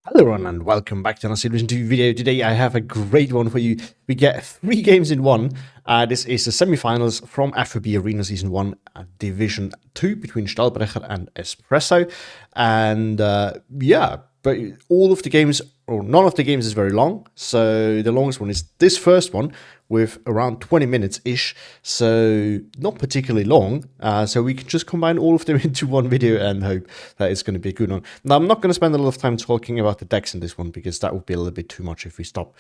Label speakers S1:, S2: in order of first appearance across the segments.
S1: Hello everyone and welcome back to another Siedlce 2 video. Today I have a great one for you. We get 3 games in one. This is the semi-finals from FOB Arena Season 1 Division 2 between Stahlbrecher and Espresso. And yeah, but all of the games, or none of the games is very long. So the longest one is this first one with around 20 minutes-ish. So not particularly long. So we can just combine all of them into one video and hope that it's going to be a good one. Now, I'm not going to spend a lot of time talking about the decks in this one because that would be a little bit too much if we stop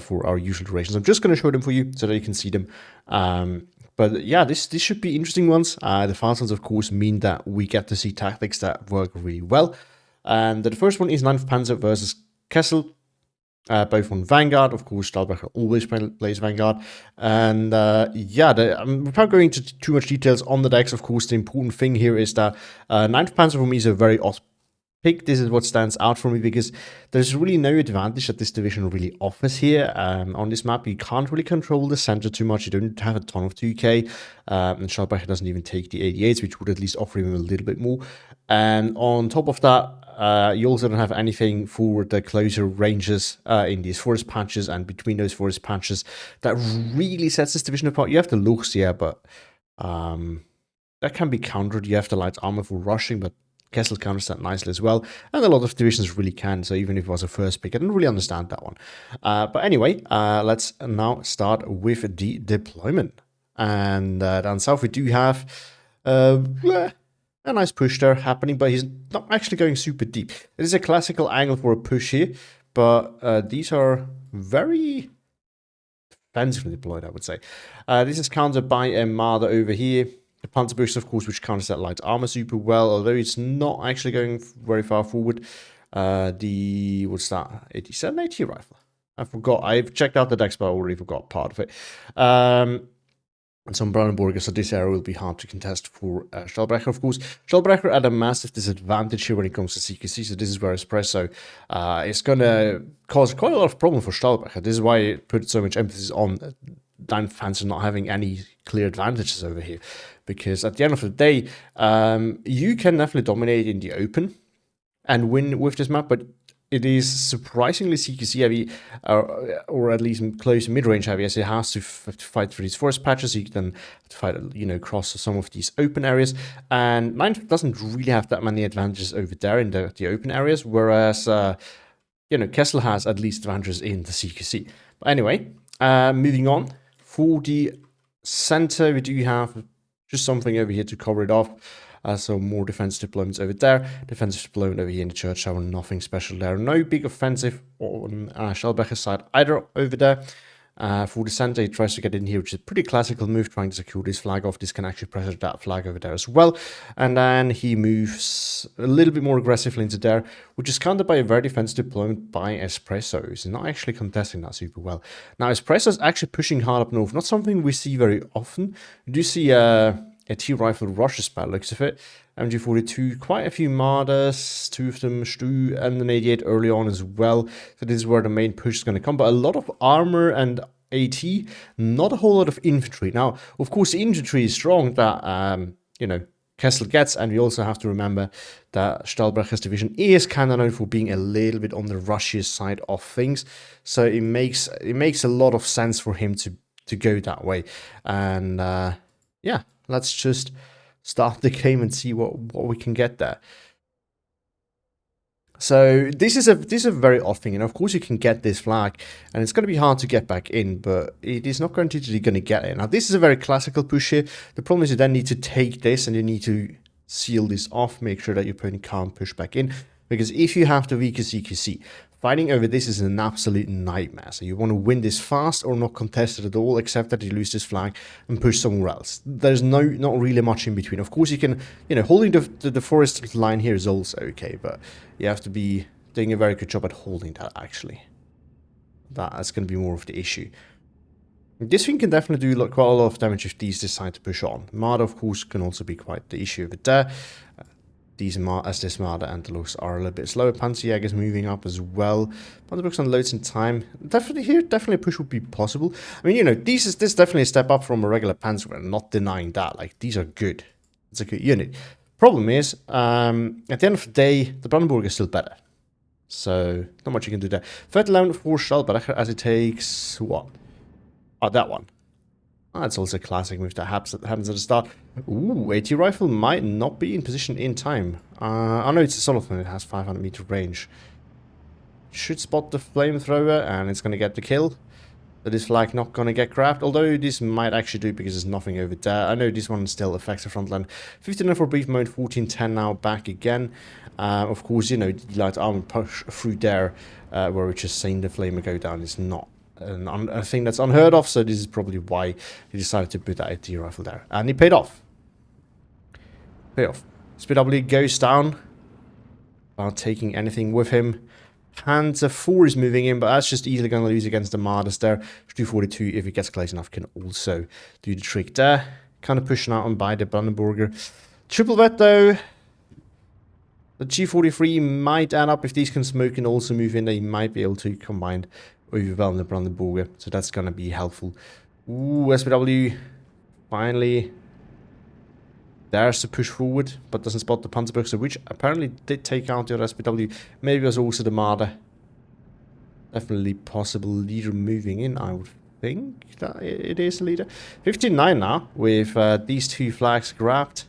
S1: for our usual durations. I'm just going to show them for you so that you can see them. But yeah, this should be interesting ones. The fast ones, of course, mean that we get to see tactics that work really well. And the first one is 9th Panzer versus Kessel. Both on Vanguard, of course. Stahlbrecher always plays Vanguard. And yeah, without going into too much details on the decks, of course, the important thing here is that 9th Panzer for me is a very odd pick. This is what stands out for me because there's really no advantage that this division really offers here. On this map, you can't really control the center too much. You don't have a ton of 2k. And Stahlbrecher doesn't even take the 88s, which would at least offer him a little bit more. And on top of that, you also don't have anything for the closer ranges in these forest patches and between those forest patches that really sets this division apart. You have the looks, yeah, but that can be countered. You have the light armor for rushing, but Kessel counters that nicely as well. And a lot of divisions really can, so even if it was a first pick, I didn't really understand that one. But anyway, let's now start with the deployment. And down south we do have a nice push there happening, but he's not actually going super deep. It is a classical angle for a push here, but these are very defensively deployed, I would say. This is countered by a Marder over here. The Panzer, of course, which counters that light armor super well, although it's not actually going very far forward. What's that? 87 AT rifle. I forgot. I've checked out the decks, but I already forgot part of it. And some Brandenburger, so this area will be hard to contest for Stahlbrecher, of course. Stahlbrecher at a massive disadvantage here when it comes to CQC, so this is where Espresso is going to cause quite a lot of problem for Stahlbrecher. This is why it put so much emphasis on 9th Panzer not having any clear advantages over here. Because at the end of the day, you can definitely dominate in the open and win with this map, but it is surprisingly CQC heavy, or at least close mid-range heavy, as it has to fight through these forest patches. You can fight, across some of these open areas. And 9th doesn't really have that many advantages over there in the open areas, whereas, Kessel has at least advantages in the CQC. But anyway, moving on. For the center, we do have just something over here to cover it off. So more defensive deployments over there. Defensive deployment over here in the church tower. Nothing special there. No big offensive on Stahlbrecher's side either over there. For the center, he tries to get in here, which is a pretty classical move, trying to secure this flag off. This can actually pressure that flag over there as well. And then he moves a little bit more aggressively into there, which is countered by a very defensive deployment by Espresso. He's not actually contesting that super well. Now, Espresso is actually pushing hard up north. Not something we see very often. We do see a T-rifle rushes by the looks of it. MG42, quite a few Marders, 2 of them Stu, and an 88 early on as well. So this is where the main push is going to come. But a lot of armor and AT, not a whole lot of infantry. Now, of course, the infantry is strong that, Kessel gets, and we also have to remember that Stahlbrecher's division is kind of known for being a little bit on the rushiest side of things. So it makes a lot of sense for him to go that way. And yeah, let's just start the game and see what we can get there. So this is a very odd thing, and of course you can get this flag, and it's going to be hard to get back in, but it is not guaranteed that you're going to get it. Now this is a very classical push here. The problem is you then need to take this, and you need to seal this off, make sure that your opponent can't push back in, because if you have the weaker CQC, fighting over this is an absolute nightmare. So you want to win this fast or not contest it at all, except that you lose this flag and push somewhere else. There's not really much in between. Of course, you can, holding the forest line here is also okay, but you have to be doing a very good job at holding that, actually. That's going to be more of the issue. This thing can definitely do quite a lot of damage if these decide to push on. Marder, of course, can also be quite the issue over there. This Marder and the looks are a little bit slower. Panzer is moving up as well. Panzer unloads in time. Definitely a push would be possible. I mean, this is definitely a step up from a regular Panzer. I'm not denying that. Like, these are good. It's a good unit. Problem is, at the end of the day, the Brandenburg is still better. So, not much you can do there. Third line for Stahlbrecher as it takes... what? Oh, that one. Ah, it's also a classic move that happens at the start. Ooh, AT rifle might not be in position in time. I know it's a solid one, it has 500 meter range. Should spot the flamethrower, and it's going to get the kill. That is flag not going to get grabbed, although this might actually do because there's nothing over there. I know this one still affects the front line. 15 for brief mode, 14-10 now back again. Of course, you know, the light armor push through there, where we're just seeing the flamer go down is not a thing that's unheard of, so this is probably why he decided to put that AT rifle there. And he paid off. SPW goes down without taking anything with him. Panzer 4 is moving in, but that's just easily going to lose against the Martyrs there. 242, if he gets close enough, can also do the trick there. Kind of pushing out on by the Brandenburger. Triple vet, though. The G43 might add up if these can smoke and also move in. They might be able to combine overwhelm the Brandenburger, so that's going to be helpful. Ooh, SPW finally dares to push forward, but doesn't spot the Panzer, which apparently did take out the other SPW. Maybe it was also the Marder. Definitely possible leader moving in, I would think that it is a leader. 15-9 now, with these two flags grabbed.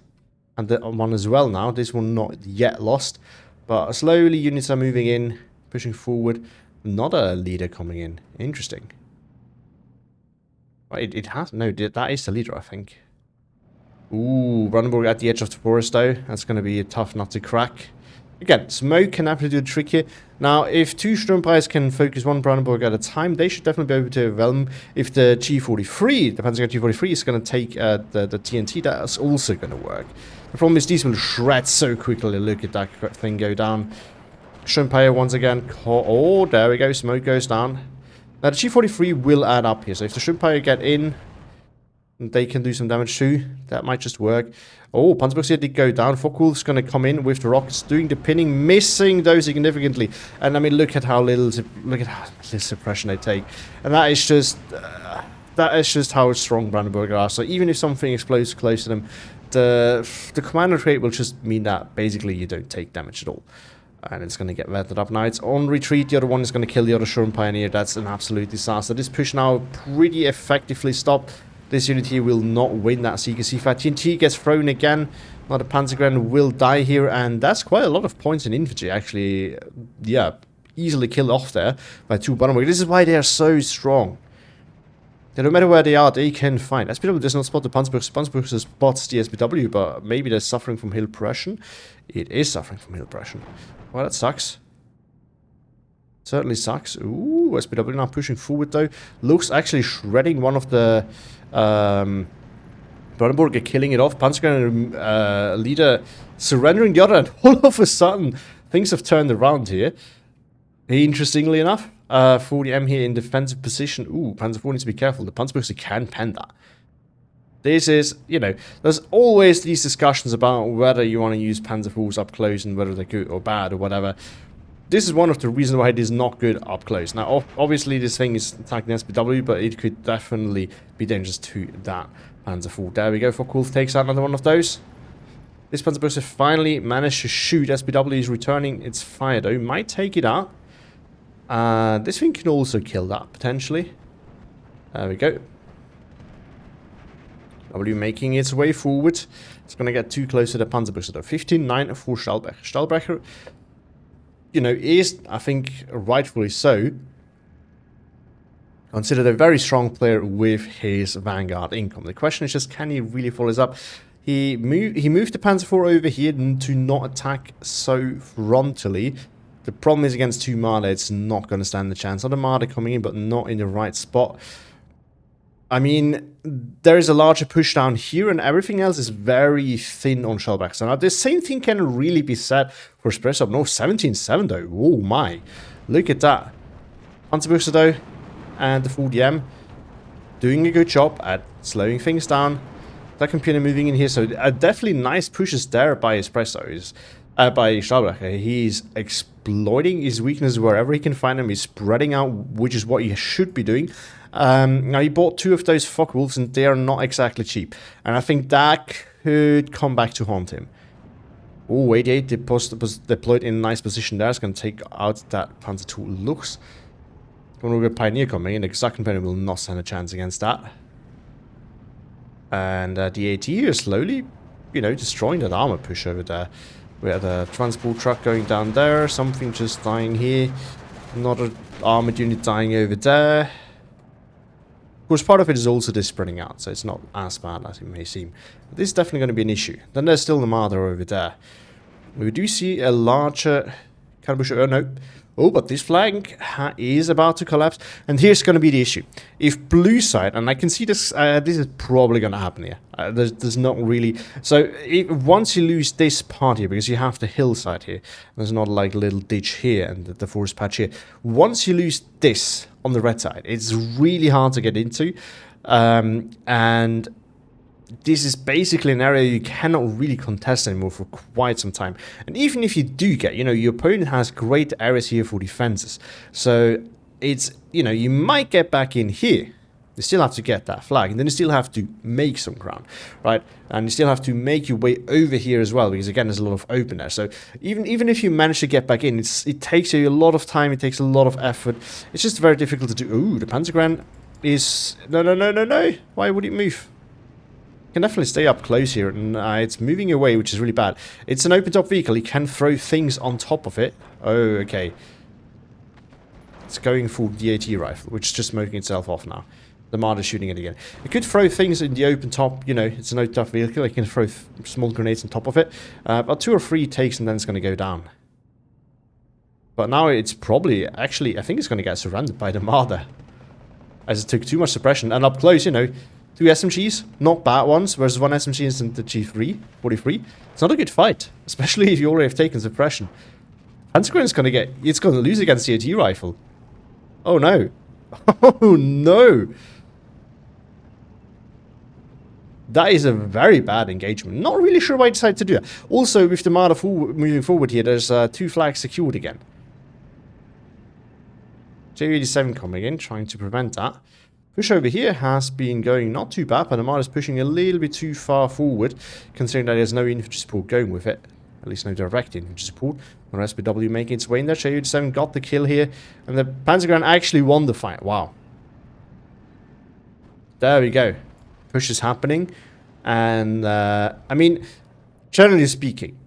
S1: And the one as well now. This one not yet lost. But slowly units are moving in, pushing forward. Not a leader coming in. Interesting. It has... no, that is the leader, I think. Ooh, Brandenburg at the edge of the forest, though. That's going to be a tough nut to crack. Again, smoke can absolutely do the trick here. Now, if two Sturmpires can focus one Brandenburg at a time, they should definitely be able to overwhelm. If the G43, the Panzer G43, is going to take the TNT, that's also going to work. The problem is these will shred so quickly. Look at that thing go down. Sturmpire once again. Oh, there we go. Smoke goes down. Now, the G43 will add up here. So if the Sturmpire get in, they can do some damage too. That might just work. Oh, Panzer did go down. Focke-Wulf's going to come in with the rockets, doing the pinning, missing those significantly. And I mean, look at how little suppression they take. And that is just how strong Brandenburg are. So even if something explodes close to them, the commander trait will just mean that basically you don't take damage at all. And it's going to get vetted up. Now it's on retreat. The other one is going to kill the other Sturm Pioneer. That's an absolute disaster. This push now pretty effectively stopped. This unit here will not win that Seeker Seafat. TNT gets thrown again. Now the Panzergren will die here, and that's quite a lot of points in infantry, actually. Yeah, easily killed off there by two Brandenburg. This is why they are so strong. That no matter where they are, they can find. SPW does not spot the Panzerburg. Panzerburg spots the SPW, but maybe they're suffering from hill pressure. It is suffering from hill pressure. Well, that sucks. Certainly sucks. Ooh, SPW now pushing forward though. Looks actually shredding one of the Brandenburg killing it off. Panzergren leader surrendering the other, and all of a sudden things have turned around here. Interestingly enough, 40M here in defensive position. Ooh, Panzer 4 needs to be careful. The Panzerburg can pen that. This is, you know, there's always these discussions about whether you want to use Panzer 4s up close and whether they're good or bad or whatever. This is one of the reasons why it is not good up close. Now, obviously, this thing is attacking SPW, but it could definitely be dangerous to that Panzer 4. There we go. Focke-Wulf takes out another one of those. This Panzer finally managed to shoot. SPW is returning its fire, though. Might take it out. This thing can also kill that, potentially. There we go. W making its way forward. It's going to get too close to the Panzer, though. 15-9 for Stahlbrecher. Stahlbrecher, you know, is, I think, rightfully so, considered a very strong player with his Vanguard income. The question is just, can he really follow this up? He moved the Panzer IV over here to not attack so frontally. The problem is against two Marder, it's not going to stand the chance. Other Marder coming in, but not in the right spot. I mean, there is a larger push down here, and everything else is very thin on Stahlbrecher. So now, the same thing can really be said for Espresso up north. 17-7, though. Oh, my. Look at that. Panzer though, and the 40M doing a good job at slowing things down. That computer moving in here, so definitely nice pushes there by Espresso. By Stahlbrecher. He's exploiting his weaknesses wherever he can find them. He's spreading out, which is what he should be doing. Now, he bought two of those Focke-Wulfs, and they are not exactly cheap. And I think that could come back to haunt him. Oh, 88 was deployed in a nice position there. It's going to take out that Panzer II. Looks. When we get Pioneer coming in, the Pioneer will not stand a chance against that. And the AT is slowly, you know, destroying that armor push over there. We have the transport truck going down there, something just dying here. Another armored unit dying over there. Of course, part of it is also this spreading out, so it's not as bad as it may seem. But this is definitely going to be an issue. Then there's still the Marder over there. We do see a larger cannibus. Oh, no. Oh, but this flank is about to collapse. And here's going to be the issue. If blue side, and I can see this, this is probably going to happen here. There's not really... So, once you lose this part here, because you have the hillside here, there's not like a little ditch here and the forest patch here. Once you lose this on the red side, it's really hard to get into. And this is basically an area you cannot really contest anymore for quite some time. And even if you do get, you know, your opponent has great areas here for defenses. So it's, you know, you might get back in here. You still have to get that flag, and then you still have to make some ground, right? And you still have to make your way over here as well, because again, there's a lot of open there. So even if you manage to get back in, it takes you a lot of time, it takes a lot of effort. It's just very difficult to do. Ooh, the Panzer is... No. Why would it move? Can definitely stay up close here, and it's moving away, which is really bad. It's an open top vehicle. You can throw things on top of it. Oh, okay. It's going for the AT rifle, which is just smoking itself off now. The Marder's shooting it again. You could throw things in the open top. You know, it's an open top vehicle. You can throw small grenades on top of it. About 2 or 3 takes, and then it's going to go down. But now it's probably... Actually, I think it's going to get surrounded by the Marder, as it took too much suppression. And up close, you know... 2 SMGs, not bad ones, versus 1 SMG is in the G3, 43. It's not a good fight, especially if you already have taken suppression. Panzer is going to lose against the AT rifle. Oh no. Oh no. That is a very bad engagement. Not really sure why I decided to do that. Also, with the Marder moving forward here, there's 2 flags secured again. J87 coming in, trying to prevent that. Push over here has been going not too bad, but the Marder is pushing a little bit too far forward, considering that there's no infantry support going with it. At least no direct infantry support. The SPW making its way in there. J87 got the kill here, and the Panzer actually won the fight. Wow. There we go. Push is happening, and I mean, generally speaking,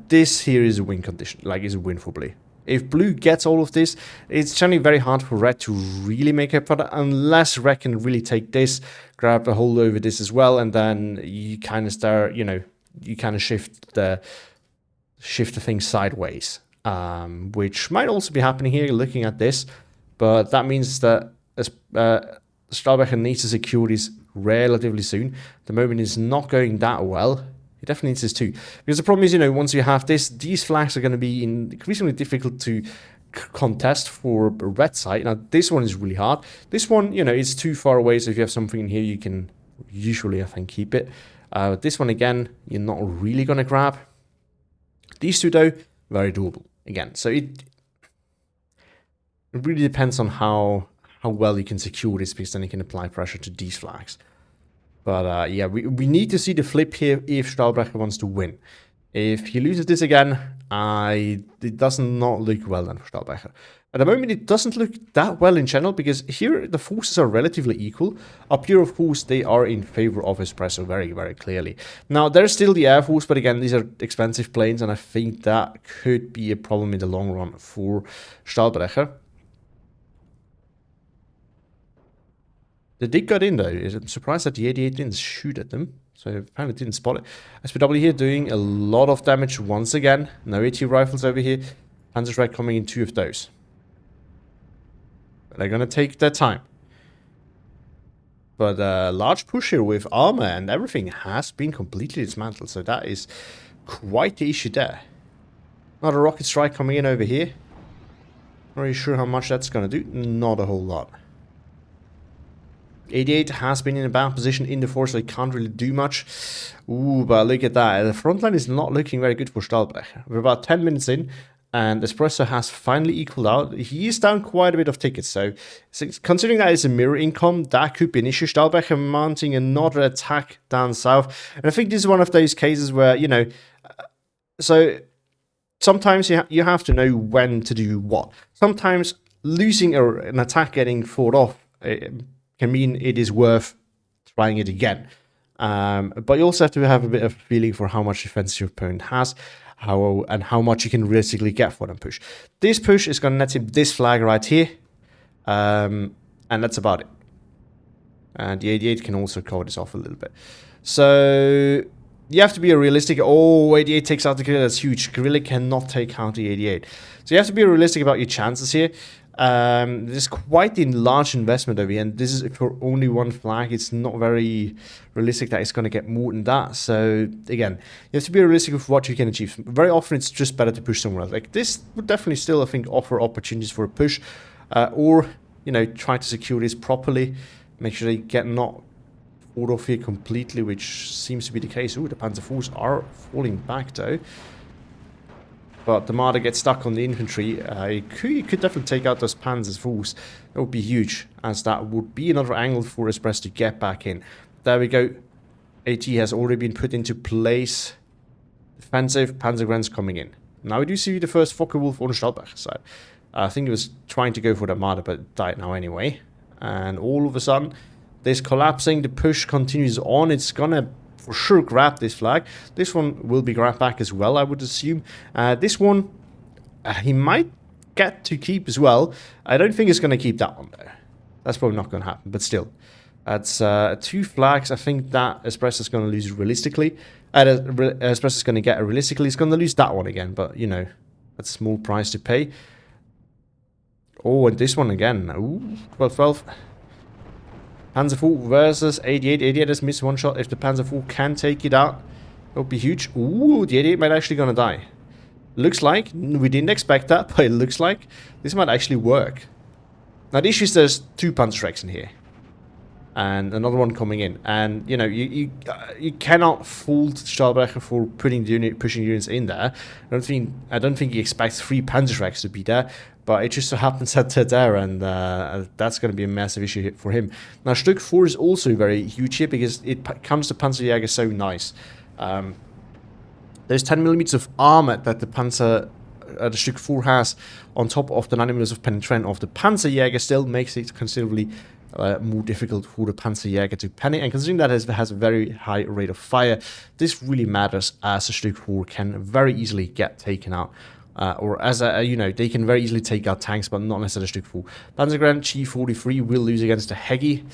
S1: this here is a win condition. Like, it's a win for blue. If blue gets all of this, it's generally very hard for red to really make up for that, unless red can really take this, grab a hold over this as well, and then you kind of start, you know, you kind of shift the thing sideways, which might also be happening here, looking at this, but that means that Stahlbrecher needs to secure this relatively soon. The moment is not going that well. It definitely needs this too. Because the problem is, you know, once you have this, these flags are going to be increasingly difficult to contest for a red side. Now, this one is really hard. This one, you know, is too far away, so if you have something in here, you can usually, I think, keep it. This one, again, you're not really going to grab. These two, though, very doable. Again, so it really depends on how well you can secure this, because then you can apply pressure to these flags. But yeah, we need to see the flip here if Stahlbrecher wants to win. If he loses this again, it does not look well then for Stahlbrecher. At the moment, it doesn't look that well in general, because here the forces are relatively equal. Up here, of course, they are in favor of Espresso very, very clearly. Now, there's still the Air Force, but again, these are expensive planes, and I think that could be a problem in the long run for Stahlbrecher. The dig got in though. I'm surprised that the 88 didn't shoot at them. So apparently didn't spot it. SPW here doing a lot of damage once again. No AT rifles over here. Panzer's Red coming in 2 of those. But they're going to take their time. But a large push here with armor and everything has been completely dismantled. So that is quite the issue there. Not a rocket strike coming in over here. Not really sure how much that's going to do. Not a whole lot. 88 has been in a bad position in the force, so he can't really do much. Ooh, but look at that. The front line is not looking very good for Stahlbrecher. We're about 10 minutes in, and Espresso has finally equaled out. He is down quite a bit of tickets, so considering that it's a mirror income, that could be an issue. Stahlbrecher mounting another attack down south. And I think this is one of those cases where, you know, So sometimes you have to know when to do what. Sometimes losing an attack getting fought off can mean it is worth trying it again. But you also have to have a bit of feeling for how much defense your opponent has, how much you can realistically get for them push. This push is going to net him this flag right here, and that's about it. And the 88 can also cover this off a little bit. So you have to be realistic. Oh, 88 takes out the guerrilla. That's huge. Guerrilla cannot take out the 88. So you have to be realistic about your chances here. This is quite a large investment over here, and this is for only one flag. It's not very realistic that it's going to get more than that. So again, you have to be realistic with what you can achieve. Very often it's just better to push somewhere else. Like this would definitely still, I think, offer opportunities for a push, or try to secure this properly. Make sure they get not fought off here completely, which seems to be the case. Ooh, the Panzer forces are falling back though. But the Marder gets stuck on the infantry. You could definitely take out those Panzer forces. That would be huge, as that would be another angle for Espresso to get back in. There we go. AT has already been put into place. Defensive, Panzergrens coming in. Now we do see the first Focke-Wulf on the Stahlbrecher side. I think he was trying to go for the Marder, but died now anyway. And all of a sudden, this collapsing, the push continues on. It's gonna for sure grab this flag. This one will be grabbed back as well, I would assume. This one, he might get to keep as well. I don't think it's gonna keep that one though. That's probably not gonna happen, but still. That's 2 flags. I think that Espresso's gonna lose realistically. Espresso's gonna get it realistically. He's gonna lose that one again, but that's a small price to pay. Oh, and this one again. Ooh, 12-12. Panzer IV versus 88. 88 has missed one shot. If the Panzer IV can take it out, it would be huge. Ooh, the 88 might actually gonna die. Looks like, we didn't expect that, but it looks like this might actually work. Now the issue is there's 2 Panzerschrecks in here. And another one coming in. And, you cannot fault Stahlbrecher for pushing units in there. I don't think he expects 3 Panzerschrecks to be there. But it just so happens that they're there, and that's going to be a massive issue for him. Now, Stück 4 is also very huge here, because it comes to Panzerjäger so nice. There's 10mm of armor that the Stück 4 has on top of the 9mm of penetrant of the Panzerjäger still makes it considerably more difficult for the Panzerjäger to panic, and considering that it has a very high rate of fire, this really matters, as the Stück 4 can very easily get taken out. Or as they can very easily take out tanks, but not necessarily Stück 4. Panzergren G43 will lose against the Hegi,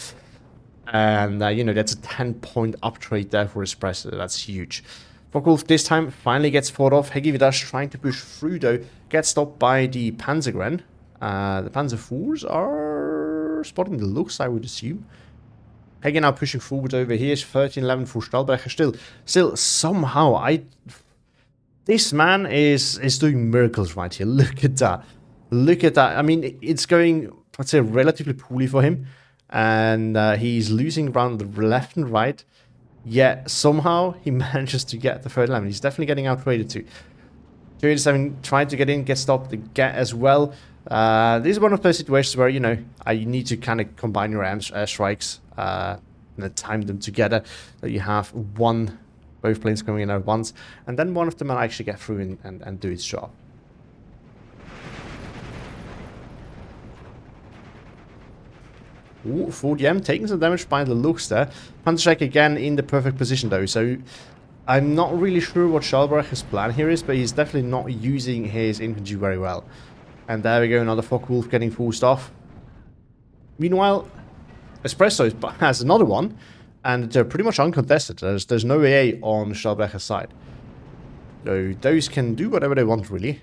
S1: and that's a 10-point uptrade there for Espresso. That's huge. Focke-Wulf this time finally gets fought off. Hegi Vidash trying to push through though, gets stopped by the Panzergren. The Panzer IVs are spotting the looks, I would assume. Hegi now pushing forward over here. 13-11 for Stahlbrecher. Still somehow this man is doing miracles right here. Look at that. Look at that. I mean, it's going, I'd say, relatively poorly for him. And he's losing around the left and right. Yet somehow he manages to get the third line. He's definitely getting outrated too. 287 trying to get in, get stopped, get as well. This is one of those situations where, you need to kind of combine your air strikes and time them together. So you have both planes coming in at once, and then one of them will actually get through and do its job. Ooh, 40M taking some damage by the looks there. Panzerschreck again in the perfect position though, so I'm not really sure what Stahlbrecher's plan here is, but he's definitely not using his infantry very well. And there we go, another Focke-Wulf getting forced off. Meanwhile, Espresso has another one, and they're pretty much uncontested. There's no AA on Stahlbrecher's side. So those can do whatever they want, really.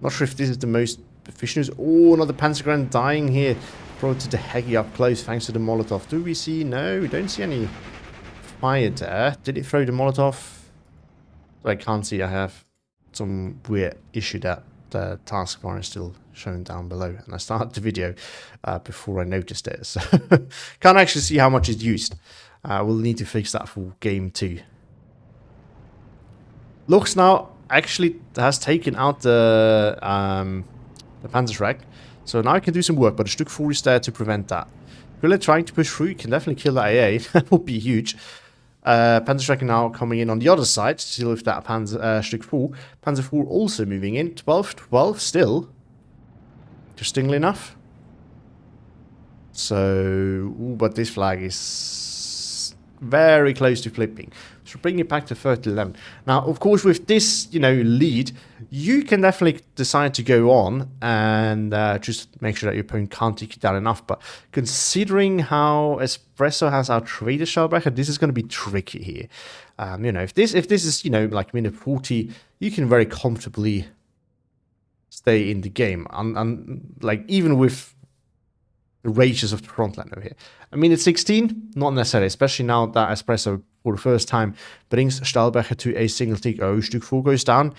S1: Not sure if this is the most efficient. Oh, another Panzergren dying here. Brought to the Hegi up close thanks to the Molotov. Do we see? No, we don't see any fire there. Did it throw the Molotov? I can't see. I have some weird issue that the taskbar is still shown down below, and I started the video before I noticed it, so can't actually see how much is used. We'll need to fix that for game 2. Looks now actually has taken out the Panzerschreck, so now I can do some work, but the Stück 4 is there to prevent that. Really trying to push through, can definitely kill that AA. That would be huge. Panzer now coming in on the other side, still with that Panzer Stück 4. Panzer 4 also moving in. 12 still. Interestingly enough. So, ooh, but this flag is very close to flipping. So bring it back to 30-11. Now, of course, with this, lead, you can definitely decide to go on and just make sure that your opponent can't take you down enough. But considering how Espresso has outtraded Stahlbrecher, this is going to be tricky here. If this is, like minute 40, you can very comfortably stay in the game. Like, even with the rages of the front line over here. I mean, it's 16, not necessarily, especially now that Espresso, for the first time, brings Stahlbrecher to a single tick. Oh, Stück 4 goes down.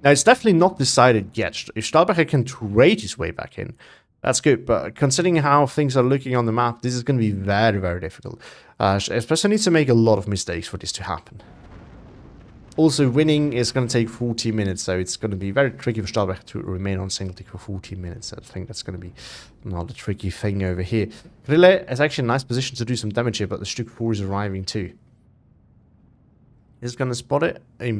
S1: Now, it's definitely not decided yet. If Stahlbrecher can trade his way back in, that's good. But considering how things are looking on the map, this is going to be very, very difficult. Espresso needs to make a lot of mistakes for this to happen. Also, winning is going to take 40 minutes, so it's going to be very tricky for Stahlbrecher to remain on single tick for 40 minutes. I think that's going to be another tricky thing over here. Relay is actually a nice position to do some damage here, but the Stück 4 is arriving too. Is going to spot it. I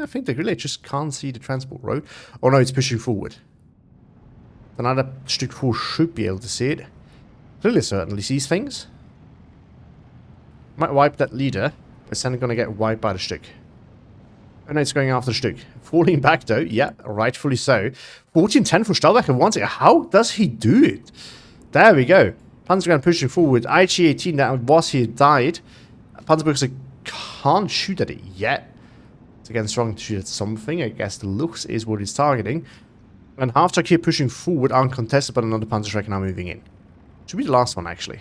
S1: think the relay just can't see the transport road. Oh no, it's pushing forward. Another Stück 4 should be able to see it. Relay certainly sees things. Might wipe that leader. It's then going to get wiped by the Stück. And it's going after the Stück. Falling back though, yeah, rightfully so. 14-10 for Stahlbrecher once again. How does he do it? There we go. Panzer pushing forward. IG-18 that was here died. Panzer can't shoot at it yet. It's again struggling to shoot at something. I guess the looks is what he's targeting. And half-track here pushing forward, uncontested, but another Panzer now moving in. Should be the last one actually.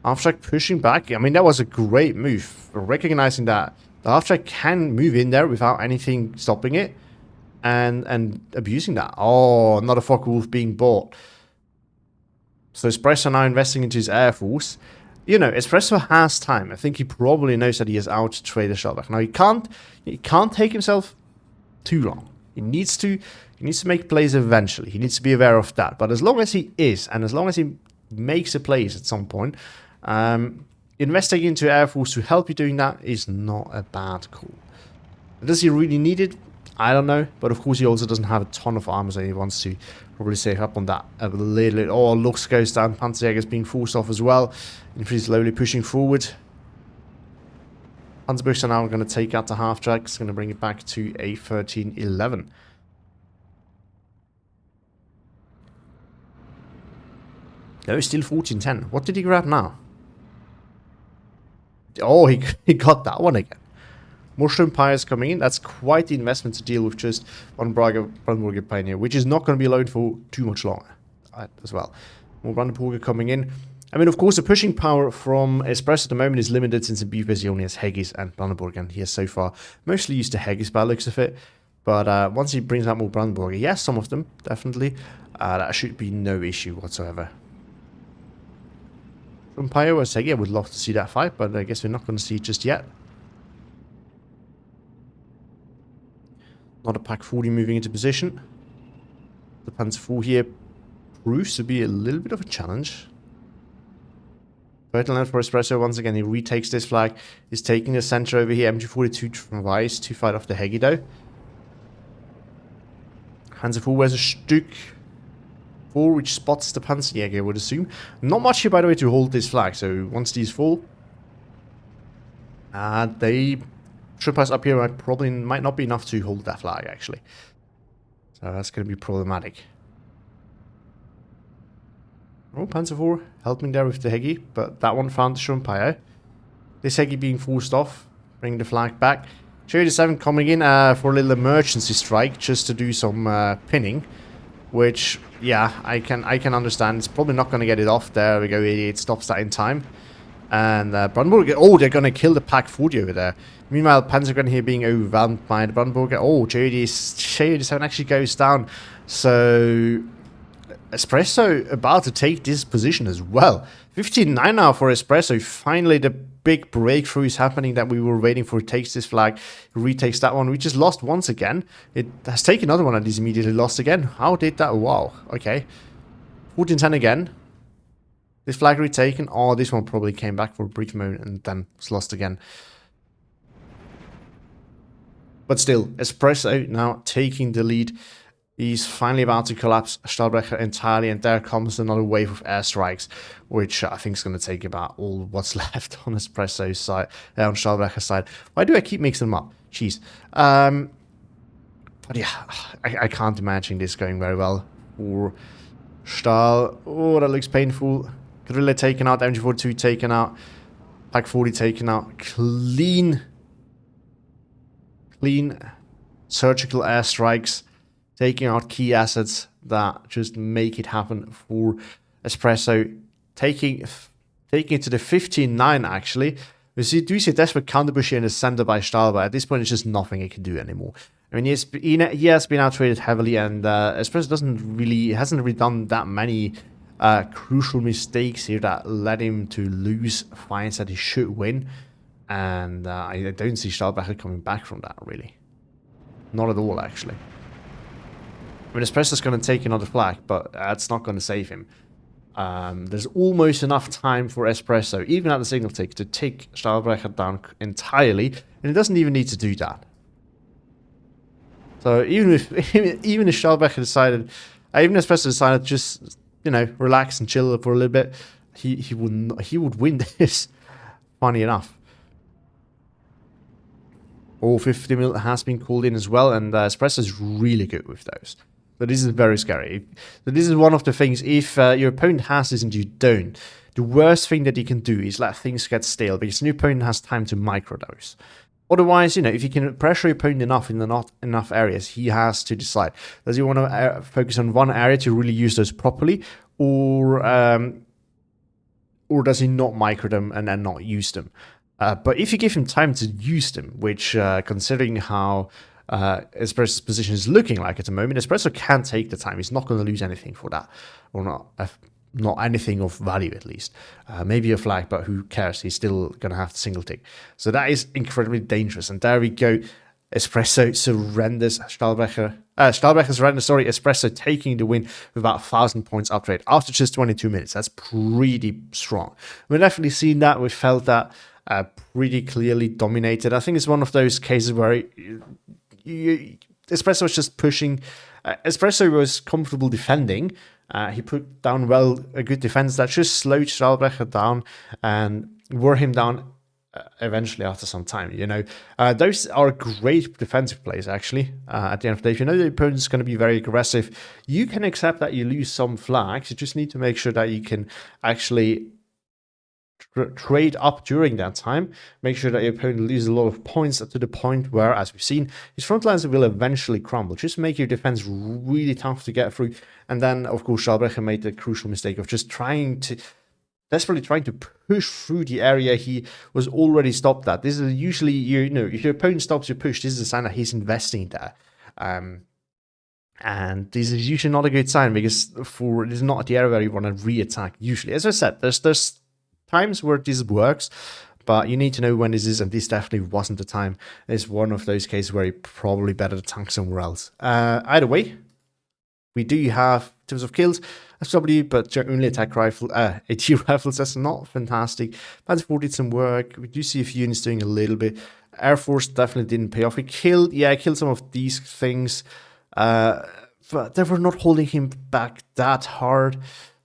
S1: Half-track pushing back. I mean, that was a great move. Recognizing that the half-track can move in there without anything stopping it. And abusing that. Oh, another Focke-Wulf being bought. So Espresso now investing into his Air Force. Espresso has time. I think he probably knows that he has out-traded Stahlbrecher. Now, he can't take himself too long. He needs to make plays eventually. He needs to be aware of that. But as long as he is, and as long as he makes a plays at some point, investing into Air Force to help you doing that is not a bad call. Does he really need it? I don't know. But of course, he also doesn't have a ton of armor, so he wants to probably save up on that a little bit. Oh, Lux goes down. Panzer is being forced off as well. Infantry slowly pushing forward. Panzer now going to take out the half-track. It's going to bring it back to a 13-11. No, still 14-10. What did he grab now? Oh, he got that one again. More Sturmpires coming in. That's quite the investment to deal with just one Brandenburger Pioneer, which is not going to be alone for too much longer as well. More Brandenburger coming in. I mean, of course, the pushing power from Espresso at the moment is limited since in Beef he only has Hegis and Brandenburger, and he has so far mostly used the Hegis by the looks of it. But once he brings out more Brandenburger, yes, some of them, definitely, that should be no issue whatsoever. From Pyro as Hegi, I would love to see that fight, but I guess we're not going to see it just yet. Another Pack 40 moving into position. The Panzer 4 here proves to be a little bit of a challenge. Ferdinand for Espresso, once again, he retakes this flag. He's taking the center over here. MG42 from Weiss to fight off the Hegi though. Panzer 4 wears a Stück 4, which spots the Panzerjäger, I would assume. Not much here, by the way, to hold this flag. So once these fall, they should pass up here. Probably might not be enough to hold that flag, actually. So that's going to be problematic. Oh, Panzer 4 helping there with the Hegi, but that one found the Sturmpire. This Hegi being forced off, bringing the flag back. Cherry 7 coming in for a little emergency strike, just to do some pinning. Which, yeah, I can understand. It's probably not going to get it off. There we go, 88 stops that in time. And Brandenburger, oh, they're going to kill the Pack 40 over there. Meanwhile, Panzergren here being overwhelmed by the Brandenburger. Oh, JD7 actually goes down. So, Espresso about to take this position as well. 15-9 now for Espresso. Finally, the big breakthrough is happening that we were waiting for. He takes this flag, retakes that one, which is lost once again. It has taken another one and is immediately lost again. How did that? Wow, okay. 14-10 again. This flag retaken? Oh, this one probably came back for a brief moment and then was lost again. But still, Espresso now taking the lead. He's finally about to collapse Stahlbrecher entirely, and there comes another wave of airstrikes, which I think is going to take about all what's left on Espresso's side, on Stahlbrecher's side. Why do I keep mixing them up? Jeez. But yeah, I can't imagine this going very well for Stahl. Oh, that looks painful. Guerrilla taken out, MG42 taken out, Pack 40 taken out. Clean surgical airstrikes, taking out key assets that just make it happen for Espresso, taking it to the 15-9 actually. We do see a desperate counterpush here in the center by Stahl, but at this point it's just nothing he can do anymore. I mean, he has been outtraded heavily, and Espresso hasn't really done that many crucial mistakes here that led him to lose fights that he should win. And I don't see Stahlbrecher coming back from that, really. Not at all, actually. I mean, Espresso's going to take another flag, but that's not going to save him. There's almost enough time for Espresso, even at the signal tick, to take Stahlbrecher down entirely, and he doesn't even need to do that. So even if Stahlbrecher decided, even if Espresso decided to just, you know, relax and chill for a little bit, he would win this. Funny enough. All 50 mil has been called in as well, and Espresso is really good with those. So this is very scary. So this is one of the things, if your opponent has this and you don't, the worst thing that you can do is let things get stale, because your opponent has time to microdose. Otherwise, you know, if you can pressure your opponent enough in the not enough areas, he has to decide. Does he want to focus on one area to really use those properly, or does he not micro them and then not use them? But if you give him time to use them, which, considering how Espresso's position is looking like at the moment, Espresso can take the time. He's not going to lose anything for that, or not anything of value at least. Maybe a flag, but who cares? He's still going to have the single tick. So that is incredibly dangerous. And there we go. Espresso surrenders. Stahlbrecher surrenders. Sorry, Espresso taking the win with about 1,000 points upgrade after just 22 minutes. That's pretty strong. We've definitely seen that. We felt that. Pretty clearly dominated. I think it's one of those cases where Espresso was just pushing. Espresso was comfortable defending. He put down a good defense that just slowed Stahlbrecher down and wore him down eventually after some time. You know, those are great defensive plays actually. At the end of the day, if you know the opponent's going to be very aggressive, you can accept that you lose some flags. You just need to make sure that you can actually trade up during that time. Make sure that your opponent loses a lot of points to the point where, as we've seen, his front lines will eventually crumble. Just make your defense really tough to get through. And then, of course, Stahlbrecher made the crucial mistake of just desperately trying to push through the area he was already stopped at. This is usually, you know, if your opponent stops your push, this is a sign that he's investing there. And this is usually not a good sign, because this is not the area where you want to re-attack usually. As I said, there's times where this works, but you need to know when this is, and this definitely wasn't the time. It's one of those cases where you probably better attack somewhere else. Either way, we do have, in terms of kills, SW, but only attack rifle, AT rifles, that's not fantastic. Panzer 40 did some work. We do see a few units doing a little bit. Air Force definitely didn't pay off. He killed some of these things, but they were not holding him back that hard.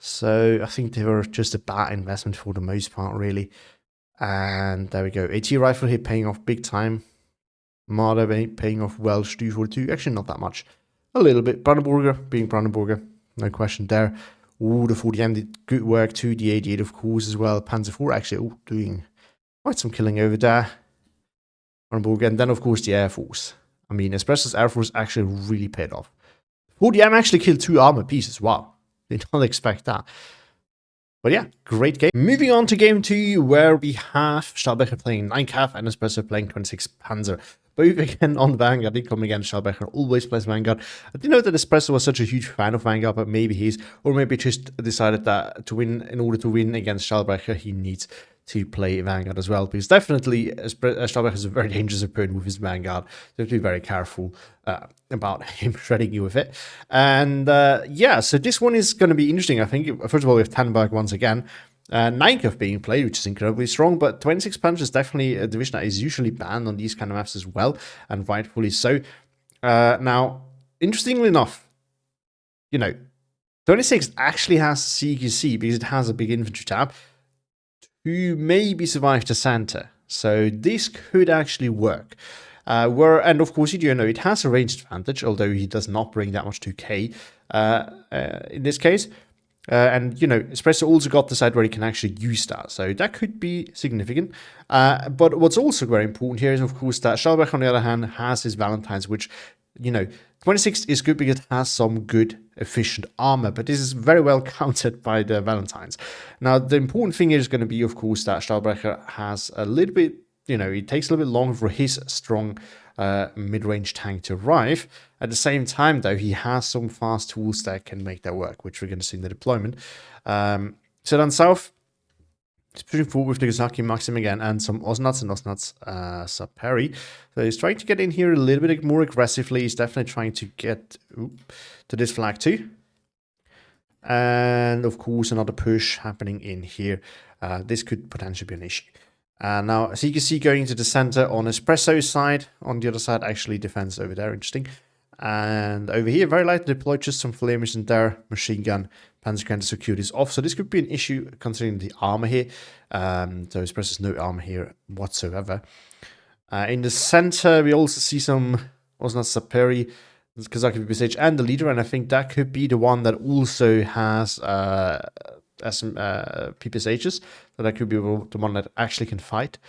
S1: So I think they were just a bad investment for the most part, really. And there we go. AT rifle here paying off big time. Marder paying off well. Stu 42, actually not that much. A little bit. Brandenburger being Brandenburger, no question there. Ooh, the 40M did good work too. The 88, of course, as well. Panzer 4 actually doing quite some killing over there. Brandenburger, and then of course the Air Force. I mean, Espresso's Air Force actually really paid off. 40M actually killed 2 armor pieces. Wow. Did not expect that. But yeah, great game. Moving on to game 2, where we have Stahlbrecher playing 9 Cav and Espresso playing 26 Panzer. Both again on Vanguard. They come again. Stahlbrecher always plays Vanguard. I didn't know that Espresso was such a huge fan of Vanguard, but maybe he's, or maybe just decided that in order to win against Stahlbrecher, he needs to play Vanguard as well, because definitely Stahlbrecher is a very dangerous opponent with his Vanguard. So have to be very careful about him shredding you with it. And yeah, so this one is going to be interesting, I think. First of all, we have Tannenberg once again. Ninekov being played, which is incredibly strong, but 26 Panzer is definitely a division that is usually banned on these kind of maps as well, and rightfully so. Now, interestingly enough, 26 actually has CQC because it has a big infantry tab to maybe survive the center. So this could actually work. And of course, you do know it has a range advantage, although he does not bring that much to K in this case. And, Espresso also got the side where he can actually use that. So that could be significant. But what's also very important here is, of course, that Stahlbrecher, on the other hand, has his Valentines, which, 26 is good because it has some good, efficient armor. But this is very well countered by the Valentines. Now, the important thing is going to be, of course, that Stahlbrecher has a little bit, it takes a little bit longer for his strong mid-range tank to arrive. At the same time, though, he has some fast tools that can make that work, which we're going to see in the deployment. So down south, he's pushing forward with the Nagasaki Maxim again, and some Osnats and Osnats Saperi. So he's trying to get in here a little bit more aggressively. He's definitely trying to get to this flag too. And of course, another push happening in here. This could potentially be an issue. Now, as you can see, going to the center on Espresso's side, on the other side, actually defense over there, interesting. And over here, very lightly deployed, just some flamers in there, machine gun, Panzer cannon security is off. So this could be an issue considering the armor here. So Espresso's no armor here whatsoever. In the center, we also see some Osnat Saperi, Kazaki PPSH, and the leader, and I think that could be the one that also has some PPSHs, so that could be the one that actually can fight.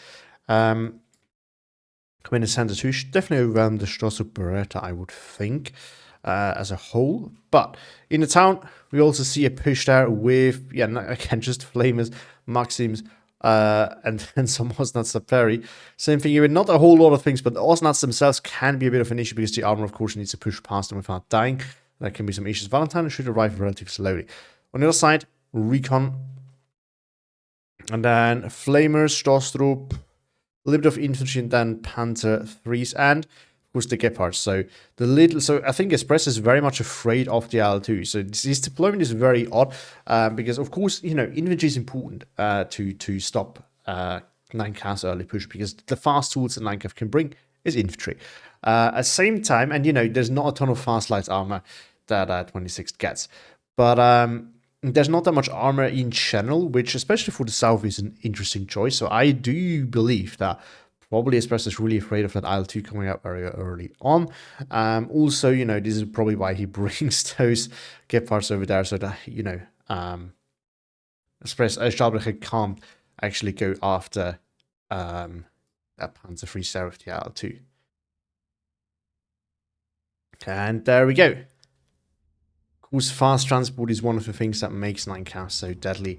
S1: Come in the center too, should definitely overwhelm the Zbuczyn, I would think, as a whole. But in the town, we also see a push there with, again, just flamers, Maxims, and then some Osnats Saperi. Same thing here, not a whole lot of things, but the Osnats themselves can be a bit of an issue because the armor, of course, needs to push past them without dying. There can be some issues. Valentine should arrive relatively slowly. On the other side, Recon, and then Flamers, Stostrup, a little bit of infantry, and then Panzer 3s, and of course the Gepards. So I think Espresso is very much afraid of the L2. So this deployment is very odd because, of course, infantry is important to stop 9K's early push, because the fast tools that 9K can bring is infantry. At the same time, and there's not a ton of fast light armor that 26 gets, but there's not that much armor in general, which, especially for the south, is an interesting choice. So I do believe that probably Espresso is really afraid of that IL-2 coming out very early on. Also, this is probably why he brings those Gepards over there, so that, Stahlbrecher can't actually go after that Panzer 3 Seraph with the IL-2. And there we go. Of course, fast transport is one of the things that makes 9K so deadly.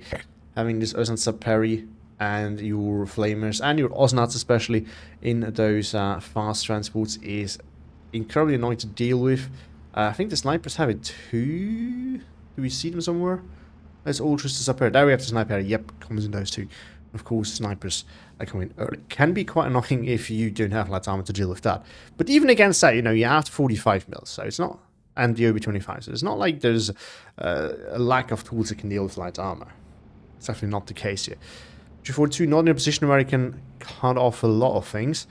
S1: Having this Osnat Saperi and your flamers and your Osnats especially in those fast transports is incredibly annoying to deal with. I think the snipers have it too. Do we see them somewhere? There's Ultras to Saperi. There we have the sniper. Yep, comes in those two. Of course, snipers are coming early. Can be quite annoying if you don't have light armor to deal with that. But even against that, you have 45 mils, so it's not. And the OB25. So it's not like there's a lack of tools that can deal with light armor. It's definitely not the case here. G42 not in a position where he can cut off a lot of things.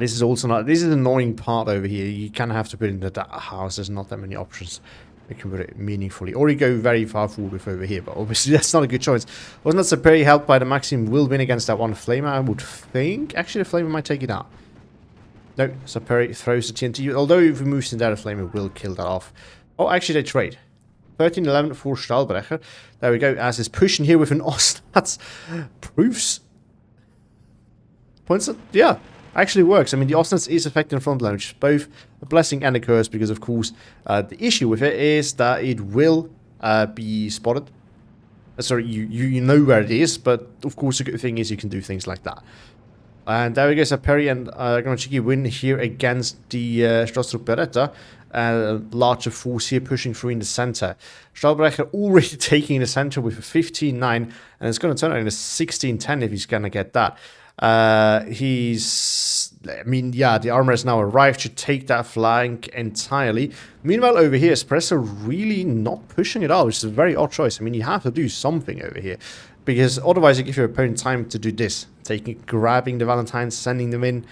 S1: This is also not. This is an annoying part over here. You kind of have to put it in the house. There's not that many options that can put it meaningfully. Or you go very far forward with over here. But obviously that's not a good choice. Wasn't that Saperi helped by the Maxim will win against that one Flamer, I would think. Actually, the Flamer might take it out. No, Saperi throws the TNT, although if he moves in there, the Flamer will kill that off. Oh, actually, they trade. 13-11 for Stahlbrecher. There we go, as is pushing here with an Osnats. Proofs. Points that, yeah, actually works. I mean, the Osnats is affecting the front line, which is both a blessing and a curse, because, of course, the issue with it is that it will be spotted. Sorry, you know where it is, but, of course, the good thing is you can do things like that. And there we go, Saperi and Granachiki win here against the Zbuczyn. Larger force here pushing through in the center. Stahlbrecher already taking the center with a 15-9, and it's going to turn out in a 16-10 if he's going to get that. I mean, yeah, the armor has now arrived to take that flank entirely. Meanwhile, over here, Espresso really not pushing it out, which is a very odd choice. I mean, you have to do something over here, because otherwise you give your opponent time to do this. Grabbing the Valentines, sending them in.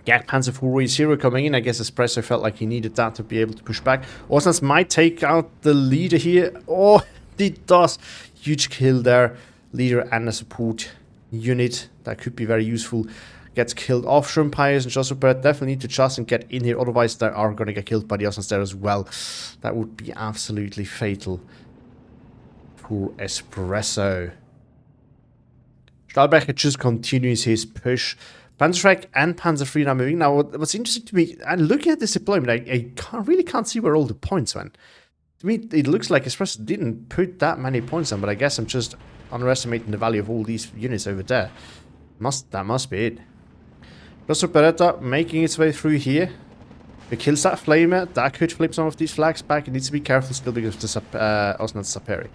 S1: Get Panzer 4 coming in. I guess Espresso felt like he needed that to be able to push back. Osnats might take out the leader here. Oh, it does. Huge kill there. Leader and a support unit. That could be very useful. Gets killed off. Shrimpires and Josuper definitely need to trust and get in here. Otherwise, they are going to get killed by the Osnats there as well. That would be absolutely fatal for Espresso. Stahlbrecher just continues his push. Panzer and Panzer 3 now moving. Now, what's interesting to me, and looking at this deployment, I really can't see where all the points went. To me, it looks like Espresso didn't put that many points on, but I guess I'm just underestimating the value of all these units over there. That must be it. Russo Beretta making its way through here. It kills that flamer. That could flip some of these flags back. It needs to be careful still because of the Osnat Saperi.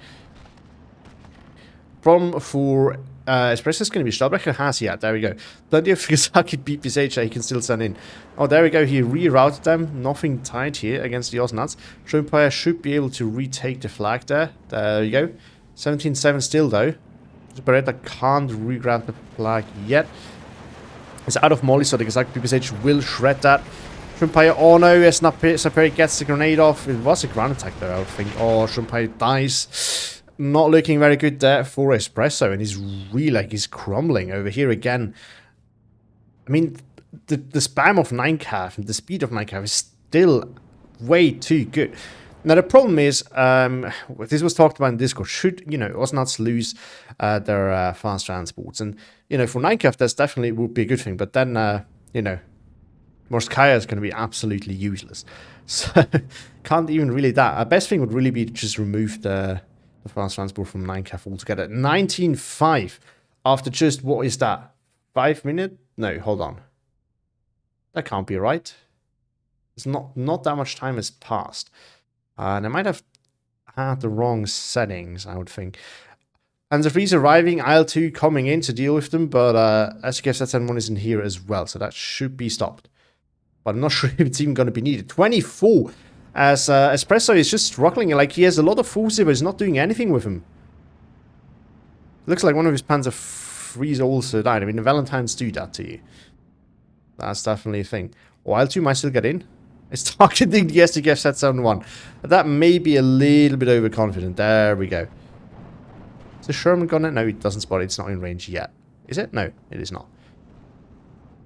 S1: Problem for Espresso is going to be Stahlbrecher has, yeah, there we go. Plenty of Kazaki BPSH that he can still send in. Oh, there we go, he rerouted them. Nothing tight here against the Osnats. Shrimpire should be able to retake the flag there. There you go. 17-7 still, though. Beretta can't re-grab the flag yet. It's out of molly, so the Kazaki BPSH will shred that. Shrimpire, oh no, Saperi gets the grenade off. It was a ground attack, though, I think. Oh, Shrimpire dies. Not looking very good there for Espresso, and he's really like he's crumbling over here again. I mean, the spam of 9cav and the speed of 9cav is still way too good. Now the problem is, this was talked about in Discord. Should Osnats lose their fast transports, and for 9cav that's definitely would be a good thing. But then Morskaya is going to be absolutely useless. So can't even really that. Best thing would really be to just remove the fast transport from 9cav altogether. 19.5 after just, what is that? 5 minutes? No, hold on. That can't be right. It's not that much time has passed. And I might have had the wrong settings, I would think. And the freeze arriving, IL-2 coming in to deal with them, but SKF-Z71 is in here as well, so that should be stopped. But I'm not sure if it's even going to be needed. 24! As Espresso is just struggling, like he has a lot of force here, but he's not doing anything with him. Looks like one of his Panzer 3s also died. I mean, the Valentines do that to you. That's definitely a thing. While 2 might still get in. It's targeting the SDF-Z71. That may be a little bit overconfident. There we go. Is the Sherman gun it? No, it doesn't spot it. It's not in range yet. Is it? No, it is not.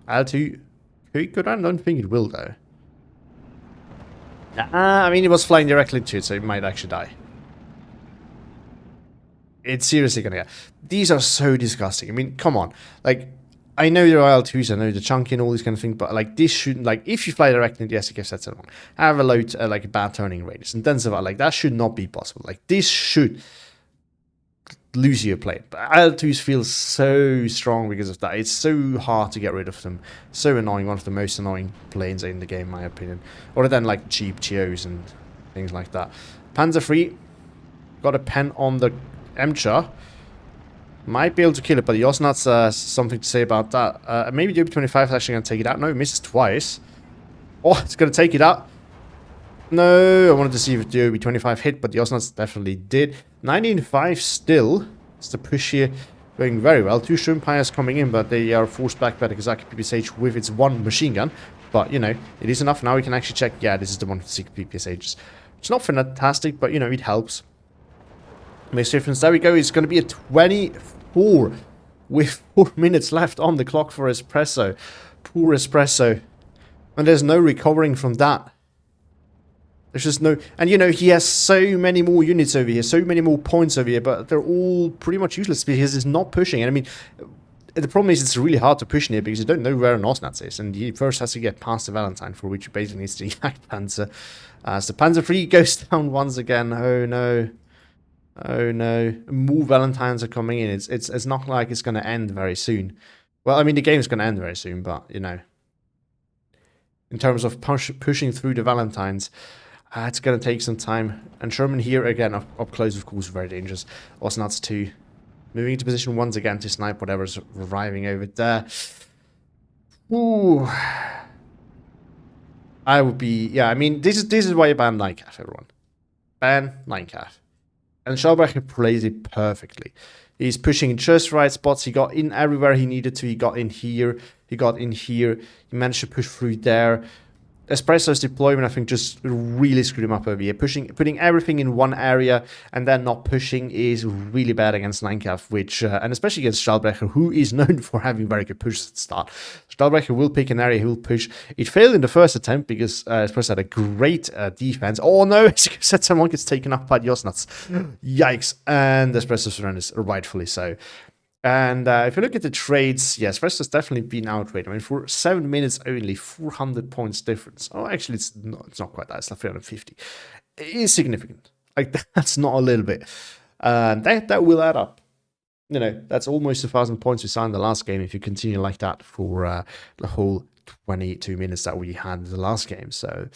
S1: L2 could go down. I don't think it will, though. I mean, it was flying directly into it, so it might actually die. It's seriously gonna get... These are so disgusting. I mean, come on. Like, I know there are L2s, I know the chunky and all these kind of things, but, like, this shouldn't... Like, if you fly directly into the SDF-Z71, have a low, like, a bad turning radius, and then survive, like, that should not be possible. Like, this should lose your plane. But L2s feel so strong because of that. It's so hard to get rid of them. So annoying. One of the most annoying planes in the game, in my opinion. Other than like cheap GOs and things like that. Panzer 3 got a pen on the Emcha. Might be able to kill it, but the Osnats something to say about that. Maybe the OP-25 is actually going to take it out. No, it misses twice. Oh, it's going to take it out. No, I wanted to see if the OB-25 hit, but the Osnats definitely did. 19.5 still. It's the push here going very well. 2 Shrimpires coming in, but they are forced back by the Kazaki PPSH with its 1 machine gun. But, it is enough. Now we can actually check. Yeah, this is the one with 6 PPSHs. It's not fantastic, but, it helps. Makes a difference. There we go. It's going to be a 24 with 4 minutes left on the clock for Espresso. Poor Espresso. And there's no recovering from that. There's just no... And, he has so many more units over here, so many more points over here, but they're all pretty much useless because it's not pushing. And, I mean, the problem is it's really hard to push in here because you don't know where an Osnats is. And he first has to get past the Valentine, for which he basically needs to yak Panzer. As the Panzer 3 goes down once again. Oh, no. Oh, no. More Valentines are coming in. It's not like it's going to end very soon. Well, I mean, the game's going to end very soon, but, in terms of pushing through the Valentines... it's going to take some time. And Sherman here, again, up close, of course, very dangerous. Osnats 2. Moving into position once again to snipe whatever's arriving over there. Ooh. I would be... Yeah, I mean, this is why you ban Nightcath, everyone. Ban Nightcath. And Stahlbrecher plays it perfectly. He's pushing in just right spots. He got in everywhere he needed to. He got in here. He got in here. He managed to push through there. Espresso's deployment, I think, just really screwed him up over here. Putting everything in one area and then not pushing is really bad against Nightcath, which, and especially against Stahlbrecher, who is known for having very good pushes at the start. Stahlbrecher will pick an area, he will push. It failed in the first attempt because Espresso had a great defense. Oh no, someone gets taken up by the Osnuts. Yikes. And Espresso surrenders, rightfully so. And if you look at the trades, yes, Espresso's definitely been outrated. I mean, for 7 minutes only, 400 points difference. Oh, actually, it's not quite that. It's like 350. It is significant. Like, that's not a little bit. That will add up. You know, that's almost 1,000 points we saw in the last game if you continue like that for the whole 22 minutes that we had in the last game. So...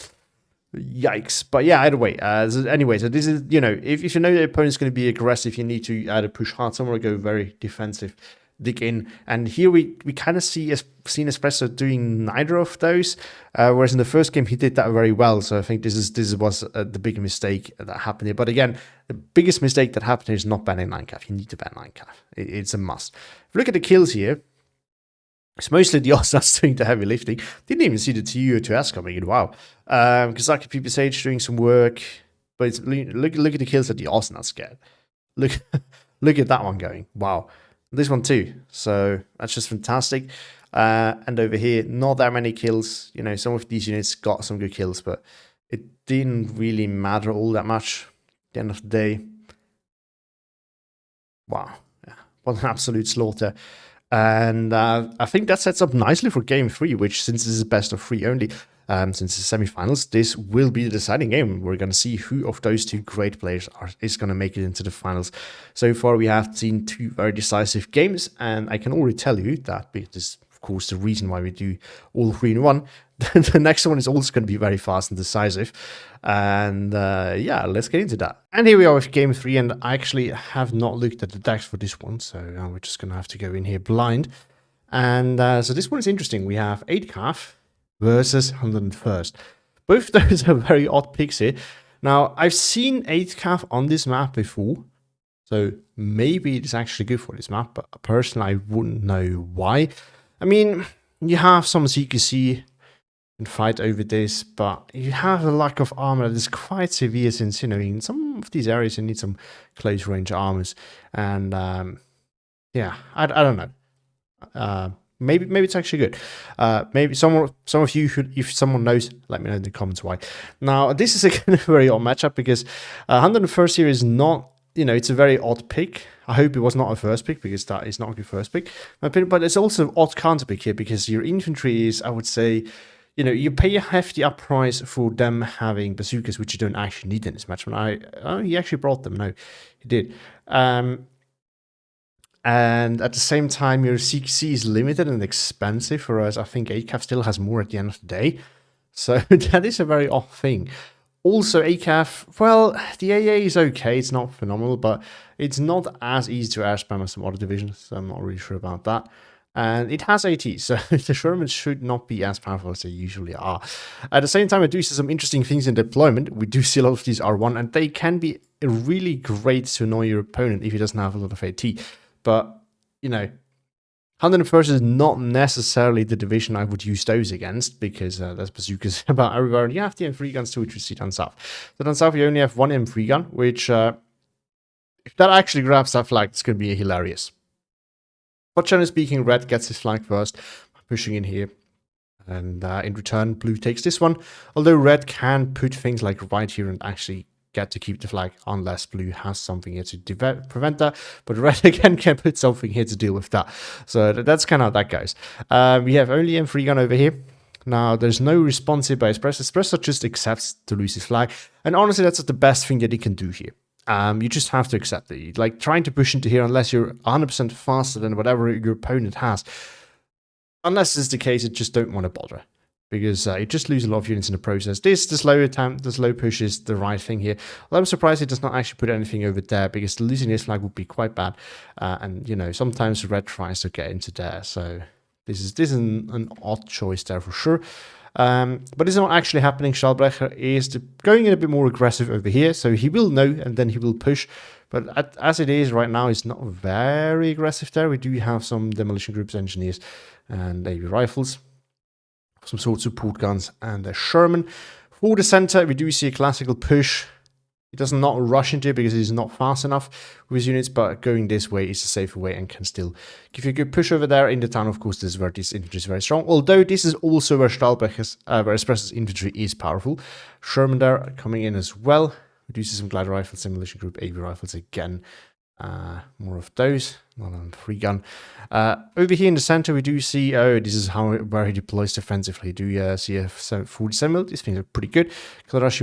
S1: Yikes. But yeah, either way. Anyway, so this is, you know, if you know the opponent's going to be aggressive, you need to either push hard somewhere or go very defensive, dig in. And here we kind of seen Espresso doing neither of those, whereas in the first game he did that very well. So I think this was the big mistake that happened here. But again, the biggest mistake that happened here is not banning Nightcath. You need to ban Nightcath. It's a must. If you look at the kills here, it's mostly the Osnuts doing the heavy lifting. Didn't even see the TU or 2S coming in. Wow. Because like PPSH doing some work. But it's, look at the kills that the Osnuts get. Look at that one going. Wow. This one too. So that's just fantastic. And over here, not that many kills. You know, some of these units got some good kills, but it didn't really matter all that much at the end of the day. Wow. Yeah. What an absolute slaughter. And I think that sets up nicely for game 3, which, since this is best of 3 only, since it's semi-finals, this will be the deciding game. We're going to see who of those two great players is going to make it into the finals. So far, we have seen 2 very decisive games, and I can already tell you that this is, of course, the reason why we do all 3 in 1. The next one is also going to be very fast and decisive. And yeah, let's get into that. And here we are with game 3, and I actually have not looked at the decks for this one, so we're just going to have to go in here blind. And so this one is interesting. We have 8Cath versus 101st. Both those are very odd picks here. Now, I've seen 8Cath on this map before, so maybe it's actually good for this map, but personally, I wouldn't know why. I mean, you have some CQC and fight over this, but you have a lack of armor that is quite severe, since, you know, in some of these areas you need some close range armors. And yeah, I don't know. Maybe it's actually good. Maybe some of you should, if someone knows, let me know in the comments why. Now, this is a very odd matchup because 101st here is not, you know, it's a very odd pick. I hope it was not a first pick, because that is not a good first pick. But it's also an odd counter pick here, because your infantry is, I would say, you know, you pay a hefty up price for them having bazookas, which you don't actually need in this match. He actually brought them. No, he did. And at the same time, your CQC is limited and expensive, whereas I think 8Cath still has more at the end of the day. So that is a very odd thing. Also, 8Cath, well, the AA is okay. It's not phenomenal, but it's not as easy to air spam as some other divisions, so I'm not really sure about that. And it has AT, so the Shermans should not be as powerful as they usually are. At the same time, I do see some interesting things in deployment. We do see a lot of these R1, and they can be really great to annoy your opponent if he doesn't have a lot of AT. But, you know, 101st is not necessarily the division I would use those against, because there's bazookas about everywhere, and you have the M3 guns too, which we see down south. So down south, you only have one M3 gun, which, if that actually grabs that flag, it's going to be hilarious. But generally speaking, red gets his flag first, pushing in here. And in return, blue takes this one. Although red can put things like right here and actually get to keep the flag, unless blue has something here to prevent that. But red again can put something here to deal with that. So that's kind of how that goes. We have only M3 gun over here. Now, there's no response here by Espresso. Espresso just accepts to lose his flag. And honestly, that's the best thing that he can do here. You just have to accept it. Like, trying to push into here unless you're 100% faster than whatever your opponent has. Unless it's the case, you just don't want to bother. because it just loses a lot of units in the process. The slow push is the right thing here. Although I'm surprised it does not actually put anything over there, because losing this flag would be quite bad. And, you know, sometimes red tries to get into there. So this is an odd choice there for sure. But it's not actually happening. Stahlbrecher is going in a bit more aggressive over here. So he will know, and then he will push. But as it is right now, it's not very aggressive there. We do have some demolition groups, engineers, and heavy rifles. Some sort of support guns and a Sherman. For the center, we do see a classical push. He does not rush into it because he's not fast enough with his units, but going this way is a safer way and can still give you a good push over there. In the town, of course, this is where this infantry is very strong. Although this is also where Stahlbrecher's, where Espresso's infantry is powerful. Sherman there coming in as well. We do see some glider rifles, demolition group, AV rifles again. More of those, not on 3-gun. Over here in the center, we do see, this is where he deploys defensively. You do see a 47mm. These things are pretty good.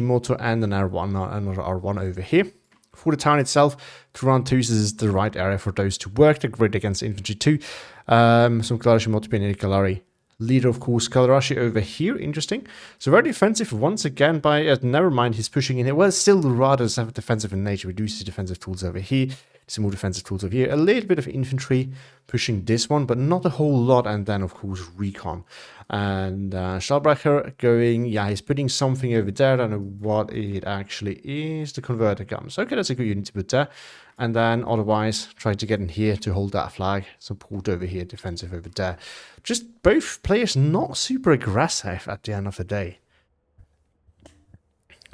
S1: Motor and an R1, another R1 over here. For the town itself, 2 round 2s is the right area for those to work. They're great against infantry too. Some Motor being Nicolari. Leader, of course, Kalarashi over here. Interesting. So very defensive once again by, never mind, he's pushing in here. Well, still rather defensive in nature. We do see defensive tools over here. Some more defensive tools over here. A little bit of infantry pushing this one, but not a whole lot. And then, of course, recon. And Stahlbrecher going, yeah, he's putting something over there. I don't know what it actually is. The converter guns. Okay, that's a good unit to put there. And then otherwise, try to get in here to hold that flag. Support over here, defensive over there. Just both players not super aggressive at the end of the day.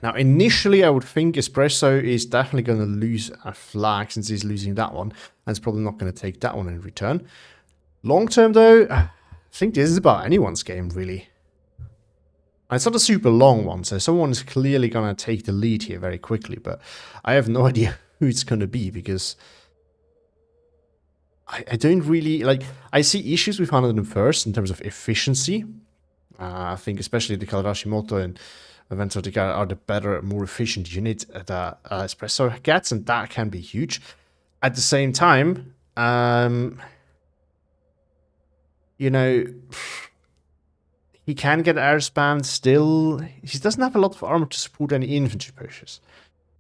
S1: Now, initially, I would think Espresso is definitely going to lose a flag since he's losing that one. And it's probably not going to take that one in return. Long term, though, I think this is about anyone's game, really. And it's not a super long one, so someone is clearly going to take the lead here very quickly. But I have no idea who it's going to be, because I don't really, like, I see issues with 101st in terms of efficiency. I think especially the Motor and Vento are the better, more efficient unit that Espresso gets, and that can be huge. At the same time, you know, he can get air spammed still. He doesn't have a lot of armor to support any infantry pushes.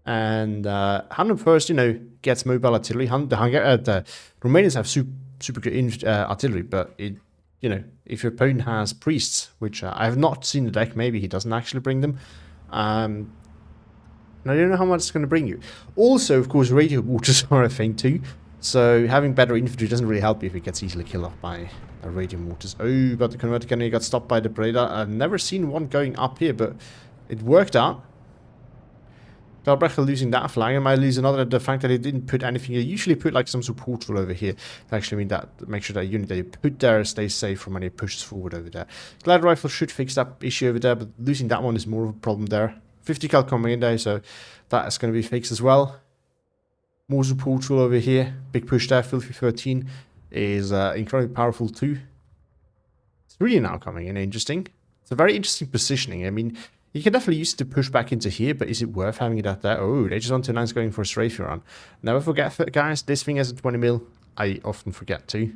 S1: And 101st, you know, gets mobile artillery. The Romanians have super good artillery, but it, you know, if your opponent has priests, which I have not seen the deck, maybe he doesn't actually bring them. And I don't know how much it's going to bring you. Also, of course, radio mortars are a thing too. So having better infantry doesn't really help you if it gets easily killed off by radio mortars. Oh, but the converter cannon got stopped by the Breda. I've never seen one going up here, but it worked out. Stahlbrecher losing that flag, and might lose another. The fact that he didn't put anything, you usually put like some support tool over here to actually mean that, make sure that unit that you put there stays safe from when it pushes forward over there. Glider rifle should fix that issue over there, but losing that one is more of a problem there. 50 cal coming in there, so that is going to be fixed as well. More support tool over here. Big push there. Filthy 13 is incredibly powerful too. It's really now coming in interesting. It's a very interesting positioning. I mean, you can definitely use it to push back into here, but is it worth having it out there? Oh, they just 129 is going for a strafe run. Never forget, guys, this thing has a 20mm. I often forget too.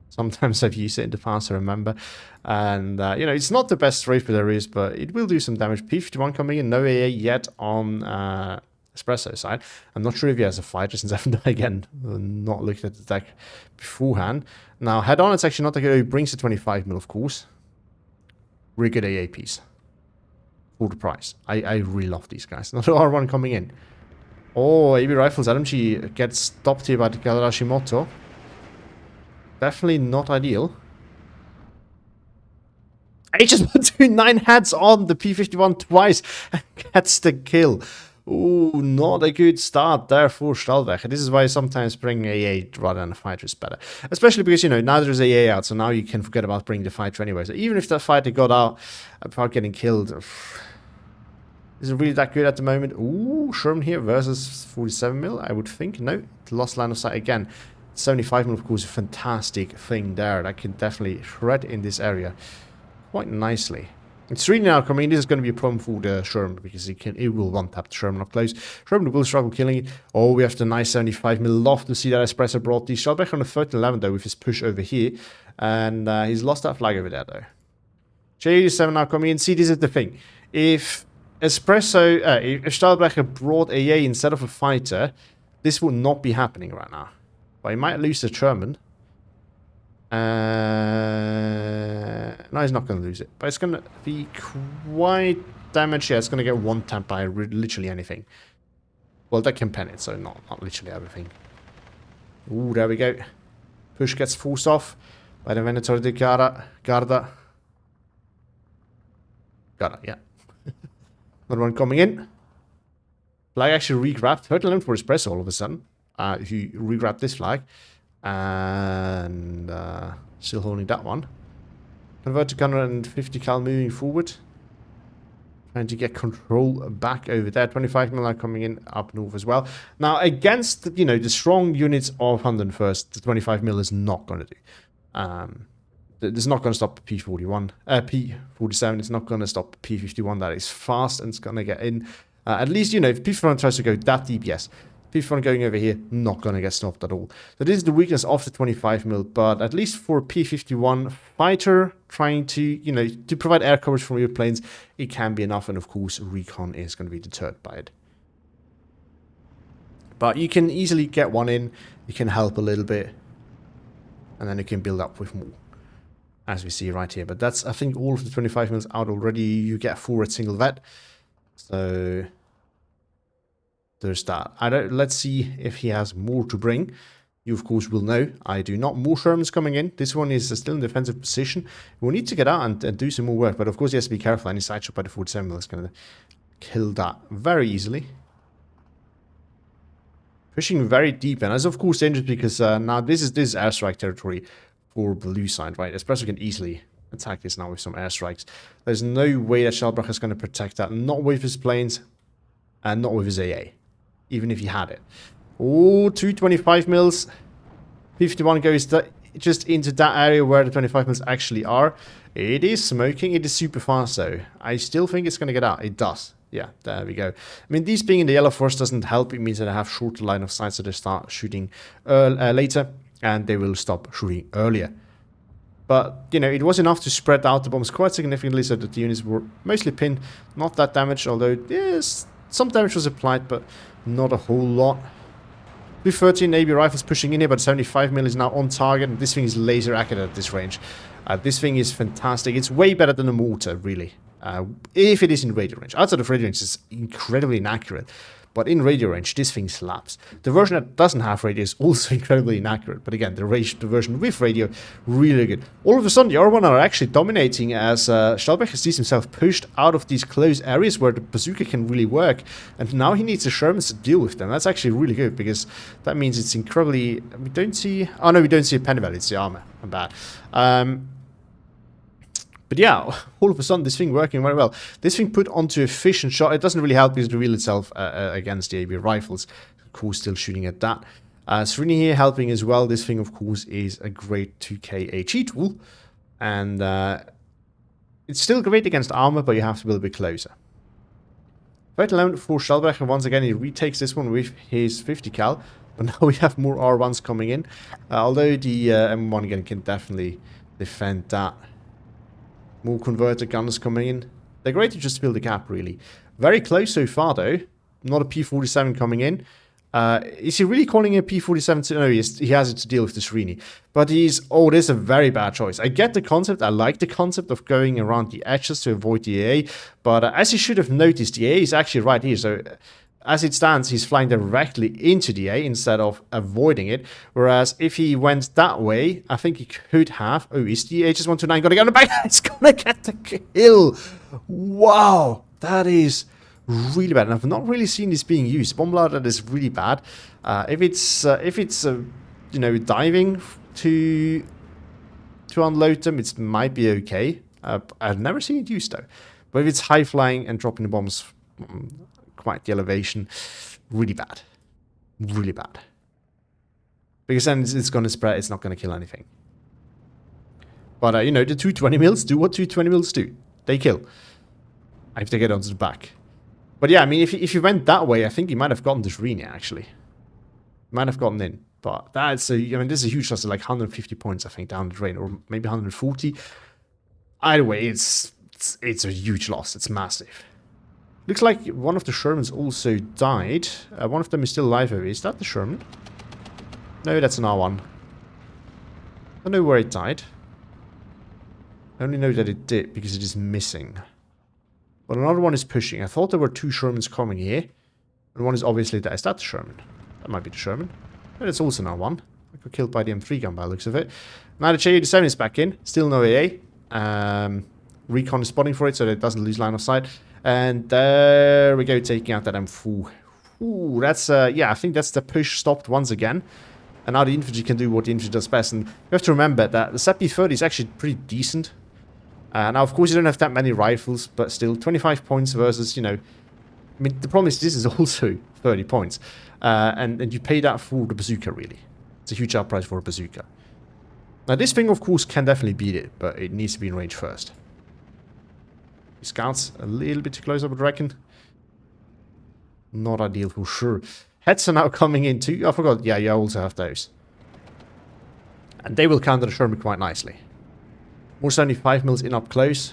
S1: Sometimes I've used it in the past, I remember. And, you know, it's not the best strafe there is, but it will do some damage. P51 coming in, no AA yet on Espresso side. I'm not sure if he has a fighter, since I've, again, not looked at the deck beforehand. Now, head-on, it's actually not that good. It brings the 25mm, of course. Really good AA piece. For the price. I really love these guys. Another R1 coming in. Oh, AB Rifles LMG gets stopped here by the Motor. Definitely not ideal. HS129 heads on the P51 twice and gets the kill. Ooh, not a good start there for Stahlbrecher. This is why sometimes bringing AA rather than a fighter is better. Especially because, you know, now there's AA out, so now you can forget about bringing the fighter anyway. So even if that fighter got out without getting killed, is it really that good at the moment? Ooh, Sherman here versus 47mm, I would think. No, lost line of sight again. 75mm, of course, a fantastic thing there. That can definitely shred in this area quite nicely. It's really now coming. This is going to be a problem for the Sherman because it will one-tap the Sherman up close. Sherman will struggle killing it. Oh, we have the nice 75mm. Love to see that Espresso brought the Stahlbrecher on the 1311 though with his push over here. And he's lost that flag over there though. J87 now coming in. See, this is the thing. If Espresso, if Stahlbrecher brought AA instead of a fighter, this would not be happening right now. But he might lose the German. No, he's not going to lose it. But it's going to be quite damaged. Yeah, it's going to get one tapped by literally anything. Well, that can pen it, so not literally everything. Ooh, there we go. Push gets forced off by the Venator de Garda. Garda, yeah. Another one coming in. Flag actually re-grabbed. 30 for Espresso all of a sudden. He re-grabbed this flag. And still holding that one. Convert to 150 cal moving forward. Trying to get control back over there. 25 mil coming in up north as well. Now against the strong units of 101st, the 25 mil is not going to do. It's not going to stop P41, P47. It's not going to stop P51. That is fast and it's going to get in. At least if P51 tries to go that deep, yes. P51 going over here, not going to get stopped at all. So this is the weakness of the 25 mil, but at least for P51 fighter trying to, to provide air coverage from your planes, it can be enough, and of course recon is going to be deterred by it. But you can easily get one in, you can help a little bit, and then you can build up with more, as we see right here. But that's, I think, all of the 25 mils out already. You get 4 at single vet, so there's that. Let's see if he has more to bring. You, of course, will know. I do not. More Shermans coming in. This one is still in defensive position. We'll need to get out and do some more work. But, of course, he has to be careful. Any side shot by the 47 mil is going to kill that very easily. Pushing very deep. And that's, of course, dangerous because now this is airstrike territory for blue side, right? Espresso can easily attack this now with some airstrikes. There's no way that Stahlbrecher is going to protect that. Not with his planes and not with his AA. Even if he had it. Oh, 225 mils. 51 goes just into that area where the 25 mils actually are. It is smoking. It is super fast though. I still think it's going to get out. It does. Yeah, there we go. I mean, these being in the yellow force doesn't help. It means that I have shorter line of sight, so they start shooting later and they will stop shooting earlier. But, it was enough to spread out the bombs quite significantly so that the units were mostly pinned. Not that damaged, although, yes, some damage was applied, but not a whole lot. 213 AB rifles pushing in here, but 75 mil is now on target, and this thing is laser accurate at this range. This thing is fantastic. It's way better than a mortar, really. If it is in radio range. Outside of radio range, it's incredibly inaccurate. But in radio range, this thing slaps. The version that doesn't have radio is also incredibly inaccurate. But again, the version with radio, really good. All of a sudden, the R1 are actually dominating as Stahlbrecher sees himself pushed out of these close areas where the bazooka can really work. And now he needs the Shermans to deal with them. That's actually really good because that means it's incredibly... We don't see... Oh no, we don't see a penny value. It's the armor. I'm bad. But yeah, all of a sudden, this thing working very well. This thing put onto efficient shot. It doesn't really help because it reveals itself against the AB rifles. Of course, still shooting at that. Srini here helping as well. This thing, of course, is a great 2K HE tool. And it's still great against armor, but you have to be a little bit closer. Right alone for Stahlbrecher. Once again, he retakes this one with his 50 cal. But now we have more R1s coming in. Although the M1 again can definitely defend that. More converter gunners coming in. They're great to just fill the gap, really. Very close so far, though. Not a P47 coming in. Is he really calling it a P47? No, he has it to deal with the Srini. But he's... Oh, this is a very bad choice. I get the concept. I like the concept of going around the edges to avoid the AA. But as you should have noticed, the AA is actually right here. So... As it stands, he's flying directly into the A instead of avoiding it. Whereas if he went that way, I think he could have... Oh, is the HS-129 going to get on the back? It's going to get the kill. Wow, that is really bad. And I've not really seen this being used. Bomb loader is really bad. If it's diving to unload them, it might be okay. I've never seen it used though. But if it's high flying and dropping the bombs... quite the elevation, really bad. Really bad. Because then it's going to spread, it's not going to kill anything. But, the 220 mils do what 220 mils do. They kill. I have to get onto the back. But yeah, I mean, if you went that way, I think you might have gotten this Renia, actually. Might have gotten in. But that's this is a huge loss of like 150 points, I think, down the drain. Or maybe 140. Either way, it's a huge loss. It's massive. Looks like one of the Shermans also died. One of them is still alive over here. Is that the Sherman? No, that's an R1. I don't know where it died. I only know that it did because it is missing. But another one is pushing. I thought there were 2 Shermans coming here. And one is obviously there. Is that the Sherman? That might be the Sherman. But it's also an R1. I got killed by the M3 gun by the looks of it. Now the J87 is back in. Still no AA. Recon is spotting for it so that it doesn't lose line of sight. And there we go, taking out that M4. Ooh, that's, yeah, I think that's the push stopped once again. And now the infantry can do what the infantry does best. And you have to remember that the ZP-30 is actually pretty decent. Now, of course, you don't have that many rifles, but still, 25 points versus, you know... I mean, the problem is this is also 30 points. And you pay that for the bazooka, really. It's a huge outprice for a bazooka. Now, this thing, of course, can definitely beat it, but it needs to be in range first. Scouts a little bit too close, I would reckon. Not ideal for sure. Heads are now coming in too. I forgot. Yeah, you also have those. And they will counter the Sherman quite nicely. More 75 mils in up close.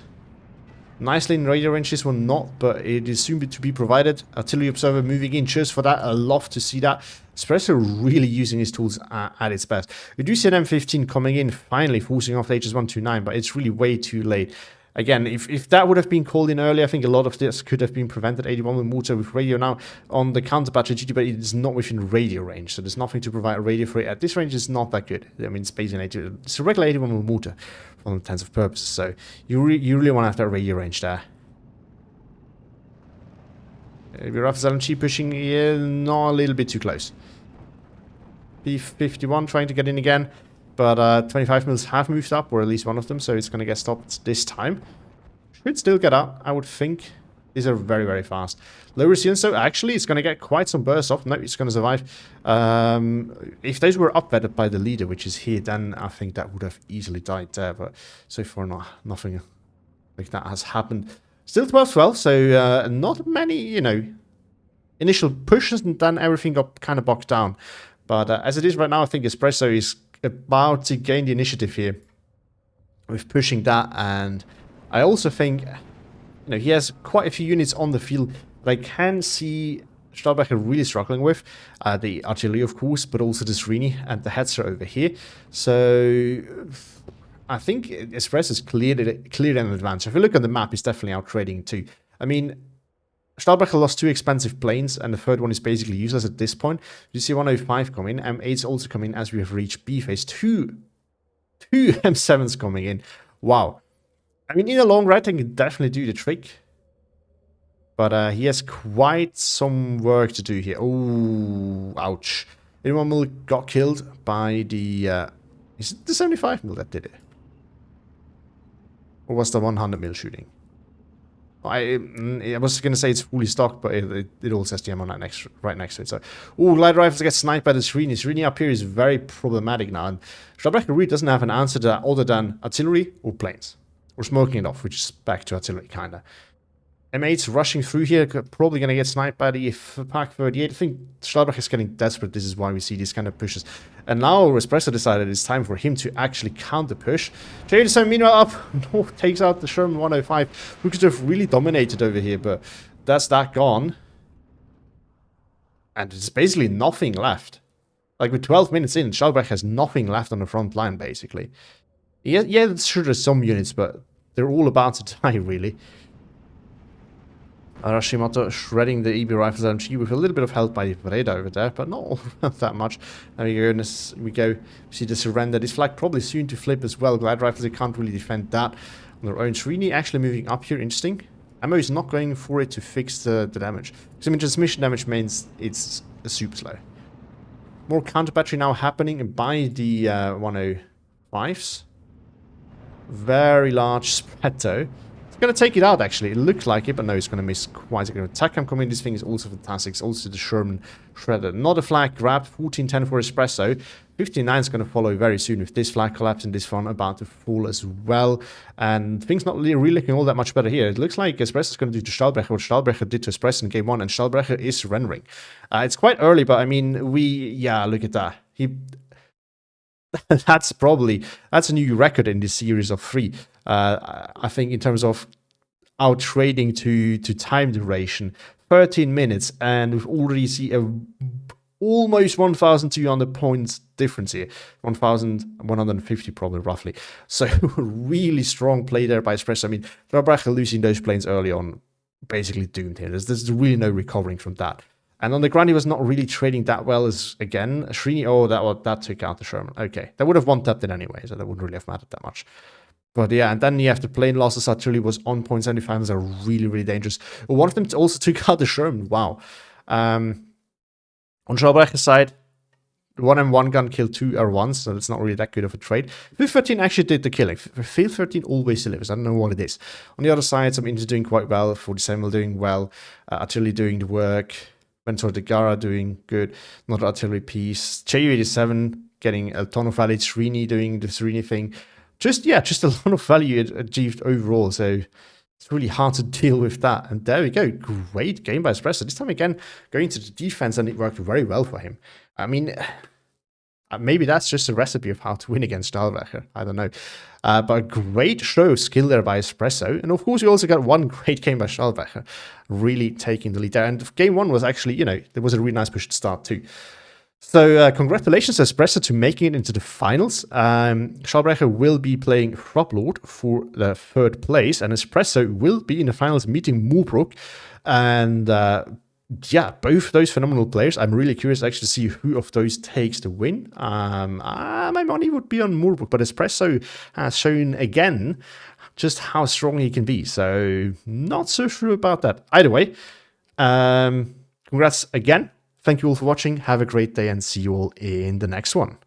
S1: Nicely in radio range, this one not, but it is soon to be provided. Artillery observer moving in just for that. I love to see that. Espresso really using his tools at its best. We do see an M15 coming in, finally forcing off the HS-129, but it's really way too late. Again, if that would have been called in earlier, I think a lot of this could have been prevented. 81 with mortar with radio now on the counter battery GT, but it is not within radio range, so there's nothing to provide a radio for it. At this range, it's not that good. I mean, it's basically it's a regular 81 with mortar for all intents and purposes, so you really want to have that radio range there. Rifles LMG pushing here, not a little bit too close. P51 trying to get in again. But 25 mils have moved up, or at least one of them, so it's going to get stopped this time. Should still get up, I would think. These are very, very fast. Low resilience, so actually it's going to get quite some bursts off. No, it's going to survive. If those were upvetted by the leader, which is here, then I think that would have easily died there. But so far, nothing like that has happened. Still 12-12, so not many, you know, initial pushes, and then everything got kind of bogged down. But as it is right now, I think Espresso is about to gain the initiative here with pushing that, and I also think, you know, he has quite a few units on the field that I can see Stahlbrecher really struggling with. The artillery, of course, but also the Srini and the heads are over here. So I think Espresso has cleared an advantage. If you look on the map, he's definitely out trading too. I mean, Stahlbrecher lost 2 expensive planes, and the third one is basically useless at this point. You see 105 come in, M8s also come in as we have reached B phase. Two M7s coming in. Wow. I mean, in the long run, I can definitely do the trick. But he has quite some work to do here. Oh, ouch. 81 mil got killed by the... is it the 75 mil that did it? Or was the 100 mil shooting? I was going to say it's fully stocked, but it also has the ammo right next to it. So, light rifles get sniped by the Srini. Srini up here is very problematic now. And Stahlbrecher really doesn't have an answer to that other than artillery or planes. Or smoking it off, which is back to artillery, kind of. M8's rushing through here, probably going to get sniped by the Pak 38. I think Stahlbrecher is getting desperate. This is why we see these kind of pushes. And now Espresso decided it's time for him to actually counter push. J87 meanwhile up, no, takes out the Sherman 105, who could have really dominated over here, but that's that gone. And there's basically nothing left. Like with 12 minutes in, Stahlbrecher has nothing left on the front line, basically. Yeah, sure there's some units, but they're all about to die, really. Arashimoto shredding the EB rifles LMG with a little bit of help by Breda over there, but not that much. There we go. We see the surrender. This flag probably soon to flip as well. Glide rifles, they can't really defend that on their own. Srini actually moving up here. Interesting. Ammo is not going for it to fix the damage. Because, I mean, transmission damage means it's super slow. More counter battery now happening by the 105s. Very large spread though. Going to take it out, actually. It looks like it, but no, it's going to miss quite. It's going to attack him coming. This thing is also fantastic. It's also the Sherman shredder. Another flag grabbed. 1410 for Espresso. 59 is going to follow very soon with this flag collapsing. This one about to fall as well. And things not really looking all that much better here. It looks like Espresso is going to do to Stahlbrecher what Stahlbrecher did to Espresso in game 1. And Stahlbrecher is surrendering. It's quite early, but I mean, yeah, look at that. That's a new record in this series of 3. I think in terms of out trading to time duration, 13 minutes, and we've already see a almost 1,200 points difference here, 1,150 probably roughly. So really strong play there by Espresso. I mean, Stahlbrecher losing those planes early on, basically doomed here. There's really no recovering from that. And on the ground, he was not really trading that well as, again, Srini. Oh, that took out the Sherman. Okay, that would have one-tapped it anyway, so that wouldn't really have mattered that much. But yeah, and then you have the plane losses. Artillery was on 0.75. Those are really, really dangerous. One of them also took out the Sherman. Wow. On Stahlbrecher's side, 1M1 gun killed 2 R1s, so it's not really that good of a trade. Field 13 actually did the killing. Field 13 always delivers. I don't know what it is. On the other side, some Indians doing quite well. 47 doing well. Artillery doing the work. Mentor de Gara doing good. Another artillery piece. Ju-87 getting a ton of value. Srini doing the Srini thing. Just a lot of value achieved overall. So it's really hard to deal with that. And there we go. Great game by Espresso. This time again, going to the defense, and it worked very well for him. I mean, maybe that's just a recipe of how to win against Stahlbrecher. I don't know. But a great show of skill there by Espresso. And of course, we also got one great game by Stahlbrecher, really taking the lead there. And game one was actually, there was a really nice push to start too. So congratulations to Espresso to making it into the finals. Stahlbrecher will be playing Froblord for the 3rd place, and Espresso will be in the finals meeting Moorbrooke. And yeah, both those phenomenal players. I'm really curious actually to see who of those takes the win. My money would be on Moorbrooke, but Espresso has shown again just how strong he can be. So not so sure about that. Either way, congrats again. Thank you all for watching. Have a great day and see you all in the next one.